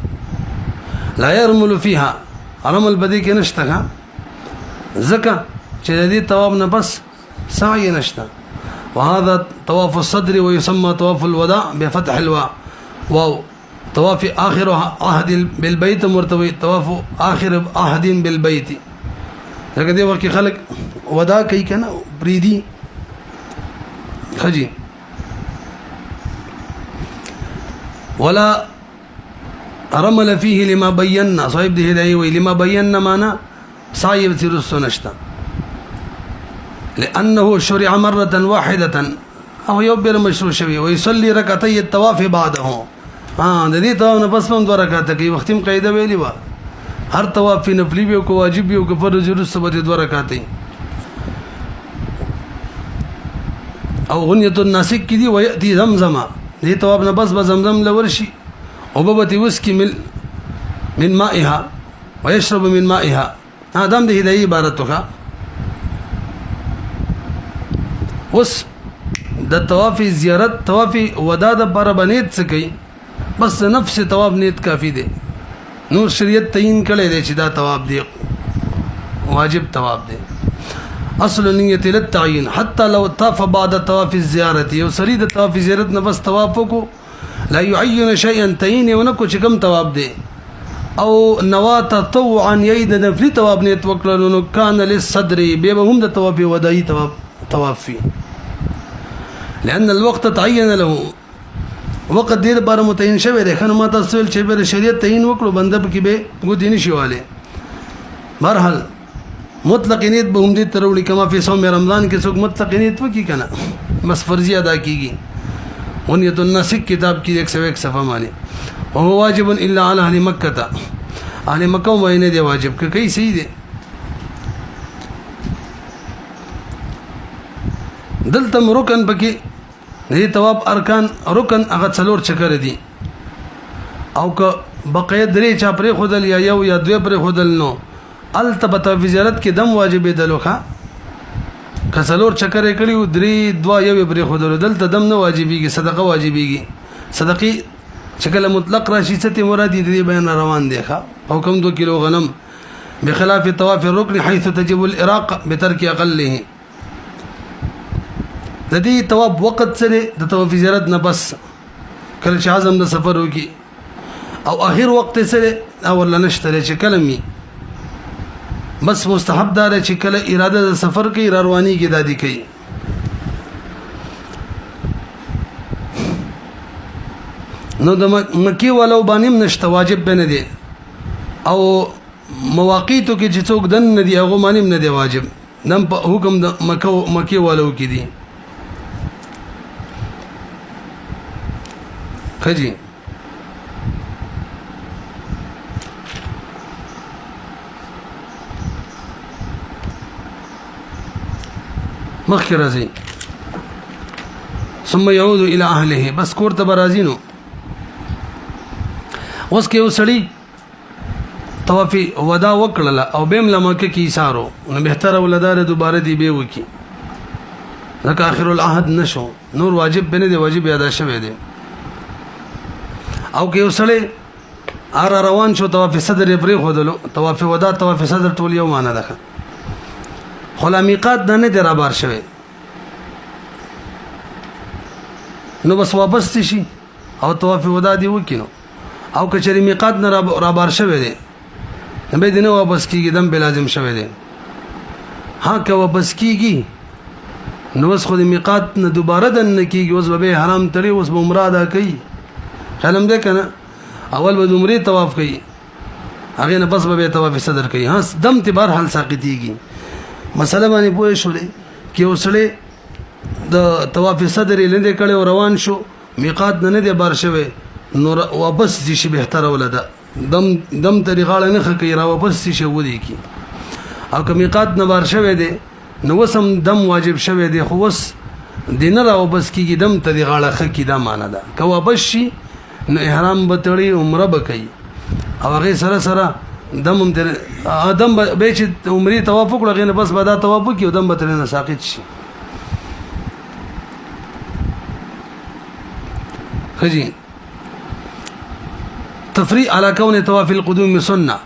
لا يرمل فيها رمل بدی کې نشته زکه چې دې طواف نه بس سعی نشته وهذا طواف الصدر ويسمى طواف الوداع بفتح الواو واو طواف اخر عهد بالبيت مرتوي طواف اخر عهد بالبيت لکه دی وخت خلک ودا کوي کنه بریدي خجي ولا رمل فيه لما بينا صاحب دې هدايه وي لما بينا معنا صايب ترسو نشتا لانه شرع مره واحده او يوبر مشروع شوي ويصلي ركعتي الطواف بعده د دې طواف نه پس هم 2 رکعات کوي وختم قاعده ویلی و هر طواف نفلی به کو واجب به کو فرض ضرورت سبت 2 رکعات او غنیه الناسک کی دی وياتي زمزم دې طواف نه بس زمزم لورشي او ببتي وسكي من مائها ويشرب من مائها ادم دې هدايه عبارتوخه وس د طواف زیارت طواف ودا د پر بنیت سکی بس نفس طواف نیت کافی دی نور شریعت تعین کړي دی چې دا طواف دی واجب طواف دی اصل نیت للتعین حتى لو طاف بعد طواف الزیارت یو سری د طواف زیارت نه بس طواف کو لا يعين شيئا تعین ونکو چې کوم طواف دی او نوا تطوعا يد نفل طواف نیت وکړو نو کان للصدر به هم د طواف وداعی طواف فی لأن الوقت تعين له وقت دې لپاره متعین شوی دی خنه ما تاسو چې به شریعت تعین وکړو بنده کې به ګوت نه شواله مرحل مطلق نیت به هم دې تروړي کما په صوم رمضان کې څوک مطلق نیت وکي کنه بس فرضی ادا کیږي ونیت الناسک کتاب کې 101 صفحه معنی او واجب الا علی اهل مکه اهل مکه وینه دی واجب کوي صحیح دی دلته رکن پکې دې طواف ارکان رکن هغه څلور چکر دي او که بقيه درې چا پرې خودل یا یو یا دوی پرې خودل نو التبت وزارت کې دم واجب دلوخه کڅلور چکر کړي درې دوا یو پرې خودل دلته دم نه واجبېږي صدقه واجبېږي صدقې شکل مطلق راشي ستې مرادي دې بیان روان دی ښا حکم 2 کیلو غنم بخلاف طواف الركن حيث تجب الاراق بترك اقله د دې طواف وخت سره د طواف زیارت نه بس کله چې اعظم د سفر وکي او اخر وخت سره اول نشته چې کلمي بس مستحب دار چې کله اراده د سفر کوي رواني کې دادی کوي نو د مکی ولو باندې نشته واجب بنه دي او مواقیتو کې چې څوک دن نه دی هغه باندې نه دی واجب نن په حکم د مکی ولو کې دي خجي مخکې راځي ثم يعود الى اهله بس کور ته برازینو اوس کې وسړي طواف ودا وکړه او بهم لمکه کې ایثارو نو بهتره ولدار دوباره دی به وکي ځکه اخر العهد نشو نور واجب بنه دی واجب ادا شوه دی او کې وسړي ار روان شو طواف صدر پرې خودلو طواف ودا طواف صدر ټول یو معنا ده خلا میقات نه دی را بار شوی نو بس واپس شي او طواف ودا دی وکینو او کچری میقات نه را بار شوی دی به دینه واپس کیږي دم به لازم شوی دی ها که واپس کیږي نو بس خو د میقات نه دوباره دن کیږي اوس به حرام تړي اوس به عمره ادا کوي خلم دې کنه اول به عمره طواف کوي هغه نه پس به طواف صدر کوي ها دم ته بهر حل ساقطيږي مسله باندې پوه شولې کې اوسړې د طواف صدر لندې کړي روان شو میقات نه دی بار شوی نو واپس دي شي بهتره ولدا دم طریقه نه خکې را واپس شي ودی کی او که میقات نه بار شوی دی نو وسم دم واجب شوی دی خو وس دینه را واپس کیږي دم طریقه له خکې دا معنا ده که واپس شي نو احرام به تړي عمره به کوي او هغه سره سره دم تر ادم به چې عمره طواف وکړي غنه بس به دا طواف وکړي دم به تر نه ساقط شي خجي تفریع على كون طواف القدوم سنه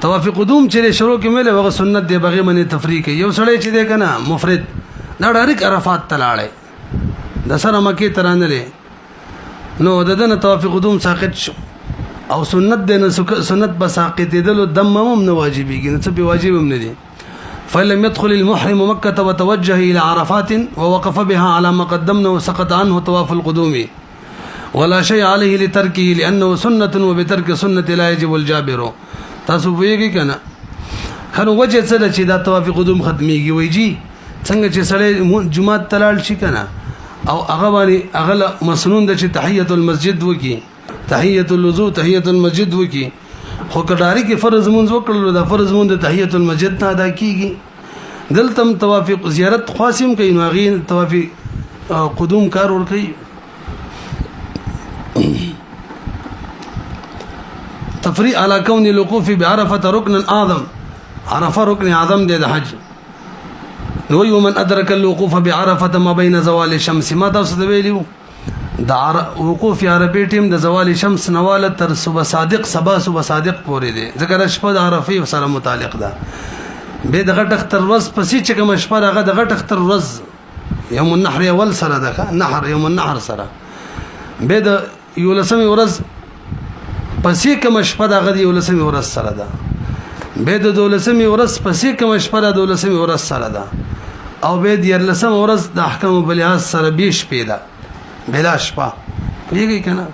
طواف قدوم چې شروع کې مله وغه سنت دی بغي منی تفریق یو سړی چې دی کنه مفرد دا ډایرک عرفات تلاړي د سره مکه ترانه لري نو ددن طواف قدوم ساقط شو او سنت دی سنت بساقط دل دم هم نه واجبېږي نه څه به واجب هم نه دي فلم يدخل المحرم مكة وتوجه الى عرفات ووقف بها على ما قدمنا وسقط عنه طواف القدوم ولا شيء عليه لتركه لانه سنه وبترك سنه لا يجب الجابر تاسو ویږي کنه خنو وجه څه چې دا طواف قدوم ختميږي وایي څنګه چې سړی جمعه تلال شي کنه او هغه باندې هغه مسنون د چې تحیت المسجد وکي تحیت الوضو تحیت المسجد وکي خو کډاری کې فرض مونږ وکړل دا فرض مونږ د تحیت المسجد نه ادا کیږي دلتم طواف زیارت خاصم کوي نو غین طواف قدوم کار ور کوي تفریع على كون الوقوف بعرفه ركن اعظم عرفه ركن اعظم د حج نو ومن ادرك الوقوف بعرفه ما بين زوال الشمس ما تاسو ویلو د وقوف عرفه ټیم د زوال الشمس نواله تر صبح صادق صادق پورې دي ځکه شپه د عرفه سره متعلق ده به د غټ اختر ورځ پسې چې کوم شپه هغه د غټ اختر ورځ یوم النحر اول سره ده نحر یوم النحر سره به د یولسمي ورځ پسې کوم شپه دغه د یولسمي ورځ سره ده به د دولسمي ورځ پسې کوم شپه د دولسمي ورځ سره ده او به د یلسم ورځ د احکام بلیاس سره 20 پیدا بلا شپه پیږي کنه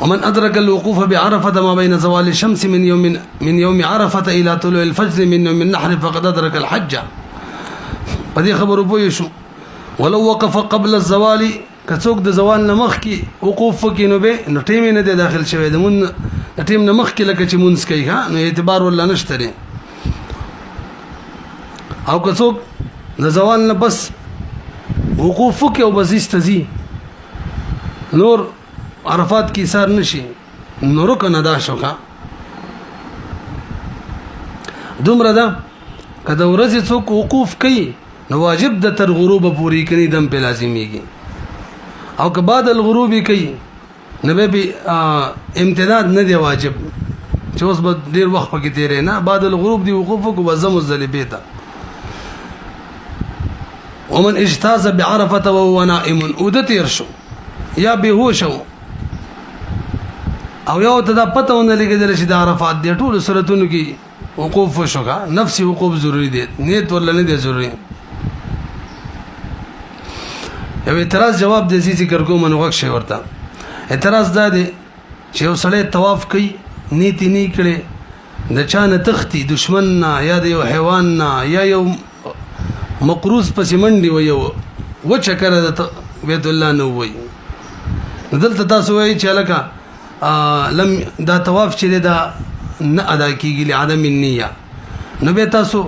ومن ادرك الوقوف بعرفه ما بين زوال الشمس من يوم عرفه الى طلوع الفجر من يوم النحر فقد ادرك الحج پدې خبرو پوه شو ولو وقف قبل الزوال کڅوک د زوال نمخ کی وقوف کینو به نو ټیم نه دی داخل شوی د مون ټیم نمخ کی لکه چې مونږ کوي ها نو اعتبار ولا نشته او کڅوک د زوال نه بس وقوف کی او بس استزي نور عرفات کی سار نشي نورو کنه دا شوکا دومره دا کله ورځ څوک وقوف کوي نو واجب د تر غروب پوری کړي دم په لازميږي او که بعد الغروب کوي نو به امتداد نه دی واجب چې اوس به ډیر وخت پکې تیرې نه بعد الغروب دی وقوف کو بزم مزدلفه ته ومن اجتاز بعرفه وهو نائم ودت يرشو یا بهوش او یو ته دا پته ونه لګیدل چې د عرفات دی ټول سورتونو کې وقوف وشوګه نفسي وقوف ضروری دی نیت ورل نه دی ضروری یو اعتراض جواب د دې ذکر کوم نو وخت شي ورته اعتراض دا دی چې یو سړی طواف کوي نیت نه کړي د چا نه تختی دشمن نه یا د یو حیوان نه یا یو مقروض پسې منډي و یو و چکر د بیت الله نو وای دلته تاسو وایي چې لکه لم دا طواف چې دا نه ادا کیږي لعدم النیه نو به تاسو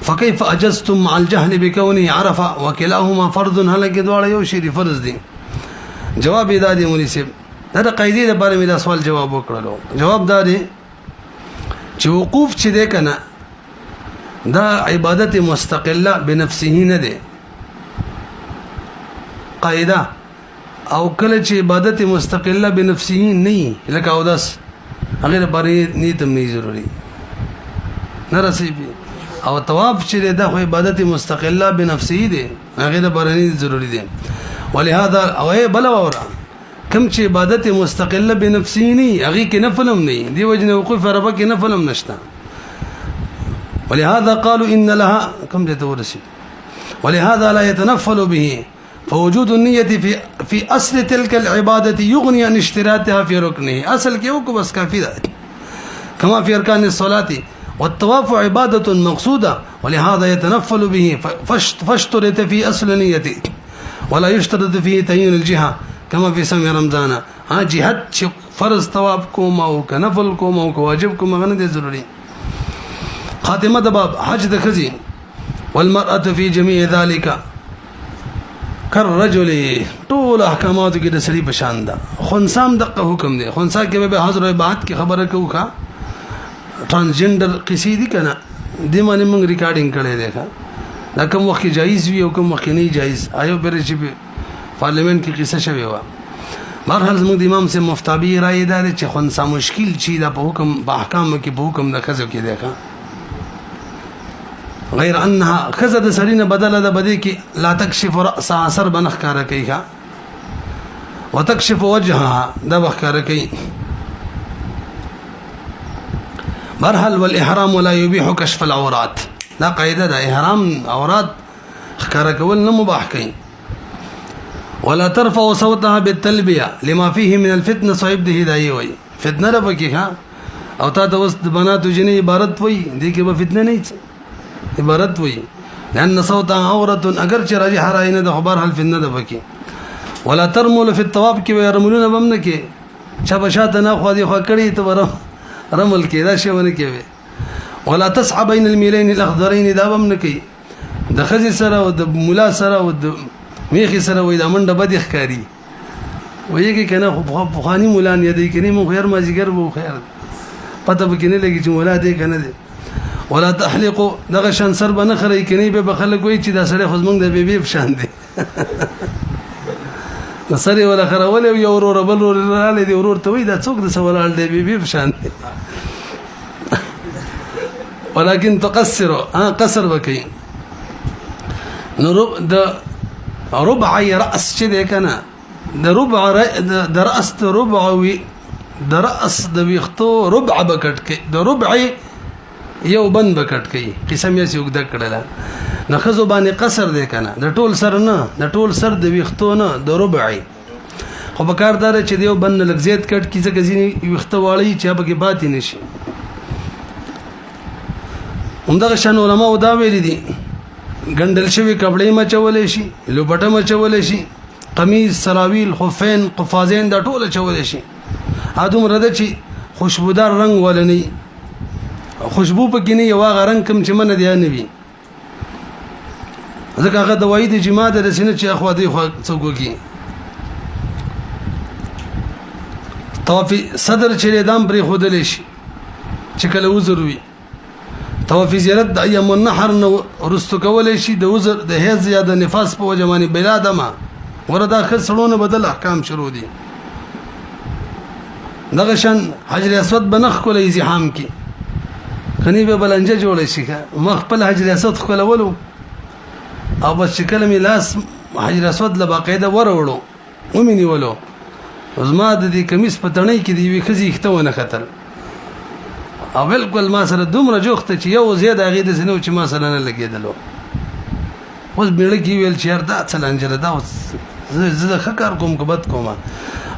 فكيف اجزتم مع الجهل بكونه عرفه وكلاهما فرض هل كدواله یو شی فرض دي جواب دا دی مناسب دا قاعده د باره مې دا سوال جواب وکړلو جواب دا دی چې وقوف چې ده کنه دا عبادت مستقله بنفسه نه ده قاعده او کله چې عبادت مستقله بنفسه نه لکه او داس هغه لپاره نیت هم نه ضروري نه رسي او طواف چې دا خو عبادت مستقله بنفسه دي هغه لپاره نه ضروري دي ولهذا او بل اورا کم چې عبادت مستقله بنفسه نه هغه کې نفل هم نه دی وجنه وقوف رب کې نفل هم نشته ولهذا قالوا ان لها كم تورسي ولهذا لا يتنفل به فوجود النية في أصل تلك العبادة يغني عن اشتراطها في ركنه أصل كيوكو بس كافي ده كما في أركان الصلاة والطواف عبادة مقصودة ولهذا يتنفل به فاشترط في أصل النية ولا يشترط فيه تعيين الجهة كما في سمع رمضان جهة فرض طواف كوم أو كنفل كوم أو كواجب كوم غنى دي ضروري خاتمة باب حج دخزي والمرأة في جميع ذلك كالرجل طول احکامات کې د سړي په شان ده خنسام دغه حکم دی خنسا کې به حاضر بعد کې خبره کوو ترانسجندر کسی دي کنه د باندې موږ ریکارډینګ کړی دی دا کوم وخت جایز وي او کوم وخت نه جایز آیو پر چې پارلیمنت کې قصه شوی و مرحله موږ د امام سے مفتابی رائے ده چې خنسا مشکل چی دا په حکم په احکام کې په حکم د خزو کې دی غير انها خزه د سرینه بدله ده بدی کې لا تکشف راس اثر بنخ کار کوي وتكشف وجهها ده بخکار کوي مرحل والاحرام ولا يبيح كشف العورات دا قاعده ده احرام عورات خکار کول نه مباح کوي ولا ترفع صوتها بالتلبيه لما فيه من الفتنه صاحب ده هدايه وي فتنه ده پکې او تا د وست بناتو جنې عبارت وي دي کې به فتنه نه عبارت وي لأن صوتها عورة اگر چې راځي حراینه د خبر حل فنه ده پکې ولا ترمل في الطواف کې يرملون بمنه کې شبشات نه خو دي خو کړي ته رمل کې دا شونه کې ولا تسعى بين الميلين الاخضرين دا بمنه کې د خزي سره او د مولا سره او د میخي سره وې د منډه بد ښکاری وایي کې کنه خو خاني مولان یادې کني مو خیر ما جګر وو خیر پته بکینه لګي چې مولا دې کنه دې ولا تحلقوا دغه شان سر بنه خري کني به خلک وای چې دا سره خو زمونږ د بیبي فشان دي سره ولا خرول یو ورور بل ورور دي ورور ته وای دا څوک د سوال دی بیبي فشان دي ولكن تقصر قصر بكي د ربع راس چې ده کنه د ربع د راس د ربعوي د راس د ویختو ربع بکټ کې د ربع یو بند بکټ کوي قسم یې یو د کړه نه خزو باندې قصر دی کنه د ټول سر نه د ټول سر د ویختو نه د ربعي خو په کار دار چې دیو بند لګ زیات کټ کی ځکه ځینی ویختو واړی چې به کې پاتې نشي همدغه شان علماء دا ویل دي ګندل شوی کپڑے مچولې شي لوبټه مچولې شي قمیص سراویل خفین قفازین دا ټول چولې شي ادم رده چې خوشبودار رنگ ولني خوشبو پکې نه یو غرنګ کم چې من دی نه وي ځکه هغه دوايي د جماعت د سینې چې اخو دی خو څوک کی طواف صدر چې دام پرې خودل شي چې کله وزر وي طواف زیارت د ایام النحر نو رستو کول شي د وزر د هیڅ زیاده نفاس په وجماني بلا دمه وردا خسرونه بدل احکام شروع دي دغه شان حجر اسود بنخ کول ازحام کی خنی به بلنجه جوړ شي مخ په حجر اسود خلولو او بس کله می لاس حجر اسود له باقاعده وروړو ومني ولو زما د دې کمیس په تڼۍ کې دی وی خزي ختونه خطر او بالکل ما سره دومره جوخته چې یو زیاده غیده سينو چې ما سره نه لګیدلو اوس بیړه کې ویل چې دا څلنجره دا زه خکار کوم کبد کوم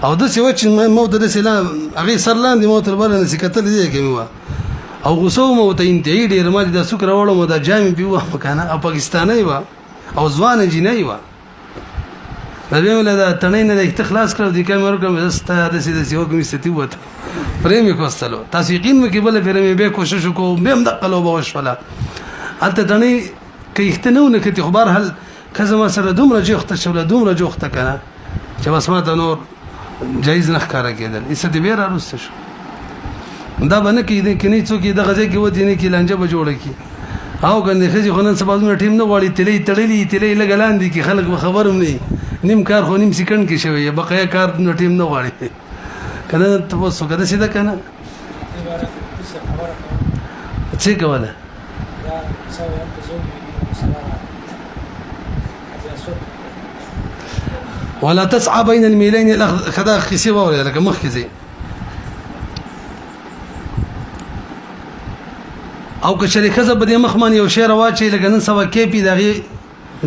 او د څه چې مو د سلام هغه سرلاندې مو تر بل نه سکتل دی کوم او غوسو مو ته انتهي ډیر ما د سکر وړو مو د جامې پیو مکانه او پاکستاني و او ځوان جنۍ و دا به ولدا تنه نه د اخلاص کړو د کیمرو کوم زستا د سیده سیو کوم ستې وته پرېمې کوستلو تاسو یقین وکي بل پرېمې به کوشش وکوم به هم د قلوب وشولا انت تنه کې اختنو نه کته خبر هل کزه ما سره دومره جوخته شول دومره جوخته کنه چې بس ما ته نور جایز نه ښکارا کېدل ایسه دې بیره راست شو دا باندې کې دې کې نه څوک د غزه کې ودی نه کې لانجه به جوړه کی او کنه خزي خو نن سبا زموږ ټیم نه غواړي تلې لګلاندې کې خلک خبرم نه نیم کار خو نیم سکند کې شوی بقایا کار نو ټیم نه غواړي کنه تاسو کده سیده کنه څه کوله ولا تسعى بين الميلين خدا خسي ولا لك مخزي او که شریکه زه بده مخمن یو شعر واچي لګنن سوا کې پی دغه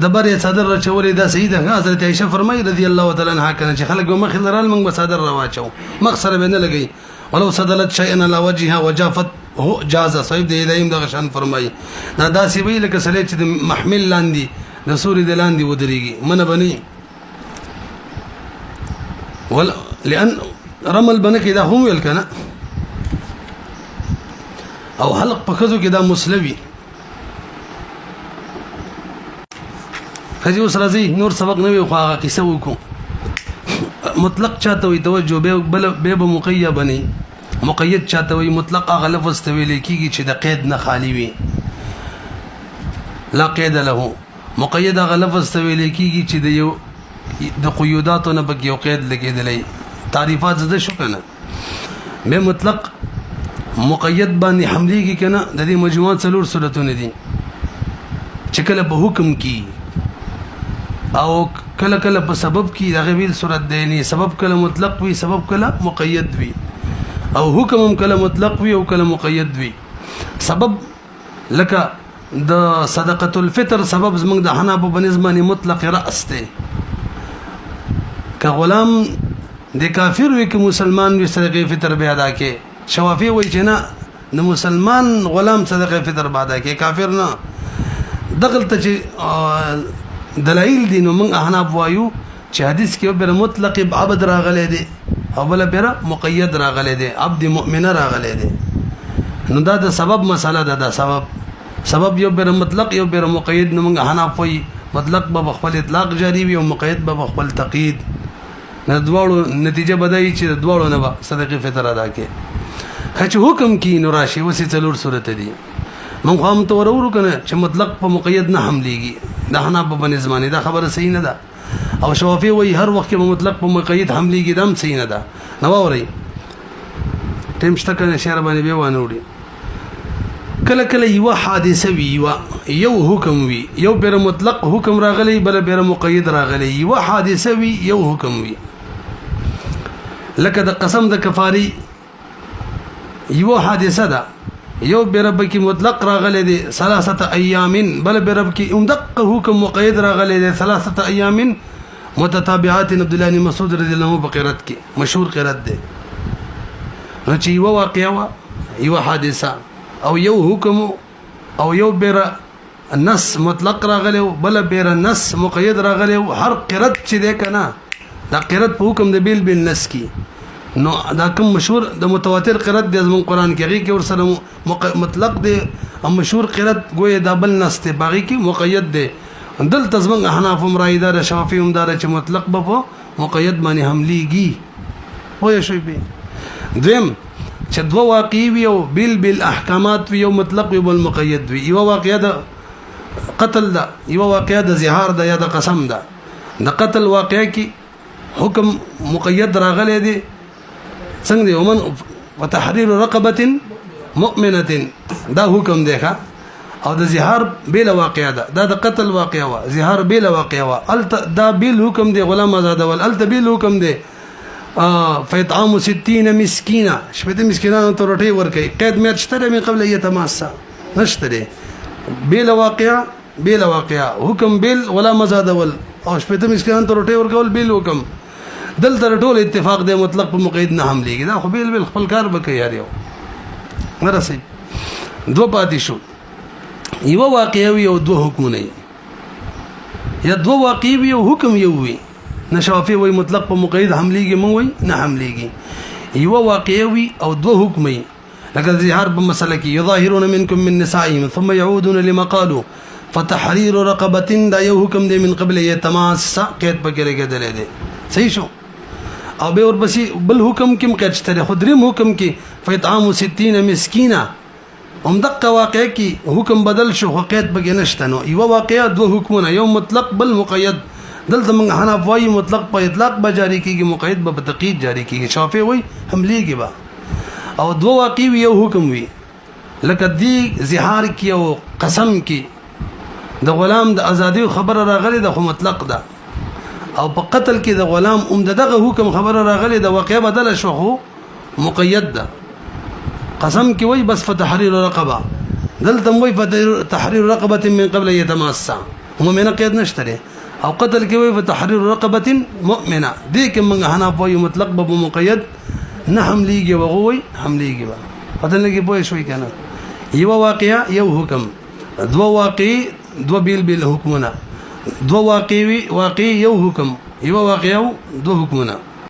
دبر صدر رچولې دا سیده حضرت عائشہ فرمای رضی الله تعالی عنها کنه چې خلک مخ لرال موږ صدر رواچو مخسر به نه لګي ولو صدلت شيئا على وجهها وجافت هو جاز صاحب دې دایم دغه شان فرمای دا سی وی لکه سلی چې محمل لاندې د سوري د لاندې ودرېږي من بني لأن رمل بنك دا هم ویل کنه او حلق پخزو کې دا مسلوي خځې اوس راځي نور سبق نه وي خو هغه قصه وکړو مطلق چاته وي توجه به مقید بني مقید چاته وي مطلق هغه لفظ ته ویل کیږي چې د قید نه خالی وي لا قید له مقید هغه لفظ ته ویل کیږي چې د یو د قیوداتو نه بګ یو قید لګیدلې تعریفات زده شو کنه به مطلق مقید باندې حمله کی کنه د دې مجموعات څلور صورتونه دي چې کله په حکم کی او کله کله په سبب کی دغه ویل صورت دی نه سبب کله مطلق وي سبب کله مقید وي او حکم هم کله مطلق وي او کله مقید وي سبب لکه د صدقه الفطر سبب زمنګ د حنابو بنظمانی مطلق راس ته که غلام د کافر وي که مسلمان وي صدقه فطر به ادا کې شوافی وای چې نه د مسلمان غلام صدقه فطر به ادا کې کافر نه دغل ته چې دلایل دي نو موږ احناف وایو چې حدیث کې به مطلق عبد راغلی دی او بل به مقید راغلی دی عبد مؤمن راغلی دی نو دا د سبب مسله ده دا سبب یو به مطلق یو به مقید نو موږ احناف وایو مطلق به خپل اطلاق جاری وي او مقید به خپل تقید نه دواړو نتیجه بدایي چې دواړو نه صدقه فطر ادا کې خچ حکم کی نو راشي وسې څلور صورت دي مونږ هم ته ورو کنه چې مطلق په مقید نه حملېږي دا حنا په بنظمانه دا خبره صحیح نه ده او شوافی وای هر وخت په مطلق په مقید حملېږي دم صحیح نه ده نو اوري ټیم شته کنه شعر باندې به وانه وړي کله کله یو حادثه وی یو حکم وی یو بیر مطلق حکم راغلی بل بیر مقید راغلی یو حادثه وی یو حکم وی لکه د قسم د کفاری یو حادثه ده یو برب کی مطلق راغلی دی 3 ایام بل برب کی دق حکم مقید راغلی دی 3 ایام متتابعات عبد الله بن مسعود رضی الله عنه بقرات کی مشهور قرات دی نو چې یو واقعا یو حادثه او یو حکم او یو بیر نص مطلق راغلی بل بیر نص مقید راغلی هر قرات چې دی کنه دا قرات په حکم د بیل نص کی نو دا کوم مشهور د متواتر قرات د زمون قران کې غي کې ور سره مطلق دی او مشهور قرات ګویا د بل نص ته باغی کې مقید دی دل تزمن احناف مرایدار شافعی هم دار چې مطلق به مقید باندې حملېږي وای شوی به دیم چې دوه واقعي وي او بل احکامات وي او مطلق وي بل مقید وي یو واقعیا د قتل ده یو واقعیا د زهار ده یا د قسم ده د قتل واقعیا کې حکم مقید راغلی دی څنګه دی ومن وتحرير رقبه مؤمنه دا حکم دی ښا او د زهار بیل واقعیا ده دا د قتل واقعیا وا زهار بیل واقعیا وا دا بیل حکم دی غلام آزاد ول بیل حکم دی فیطعام 60 مسکینا شپته مسکینانو ته روټي ورکي قید مې شته من قبل يتماسا نشته بیل واقعیا حکم بیل ولا مزاد ول او شپته مسکینانو ته روټي ورکول بیل حکم دل تر ټول اتفاق دی مطلق په مقید نه حملېږي دا خو بیل خپل کار وکړي یار یو مرسي دو پاتې شو یو واقعي او دو حکمونه یا دو واقعي او حکم یو وي نشافي وي مطلق په مقید حملېږي مو وي نه حملېږي یو واقعي او دو حکمي لکه ظهار په مسله کې یظاهرون منکم من نسائهم ثم يعودون لما قالوا فتحرير رقبه دا یو حکم دی من قبل يتماس قید پکې کېدل دي صحیح شو او به ورپسې بل حکم کې قید شته خو دریم حکم کې فیطعام 60 مسکینا دغه واقع کې حکم بدل شو خو قید پکې نشته نو یو واقعیا دوه حکمونه یو مطلق بل مقید دلته موږ حنف وایي مطلق په اطلاق به جاری کیږي مقید به تقید جاری کیږي شافعي وایي حملېږي به او دوه واقع یو حکم وي لکه دی زهار کې او قسم کې د غلام د ازادي خبره راغلي د خو مطلق ده او په قتل کې د غلام دغه حکم خبره راغلي د واقع بدل شو خو مقید ده قسم کې وای بس فتحرير رقبه دلته وای فتحرير رقبه من قبل يتماسا مؤمنه قید نشته او قتل کې وای فتحرير رقبه مؤمنه دې کې موږ حنف وای مطلق به مقید نه حملېږي وغوي حملېږي پته نه کې پوه شوي کنه یو واقعیا یو حکم دو واقع دو بیل حکمونه دو واقع یو حکم یو واقع دو حکمونه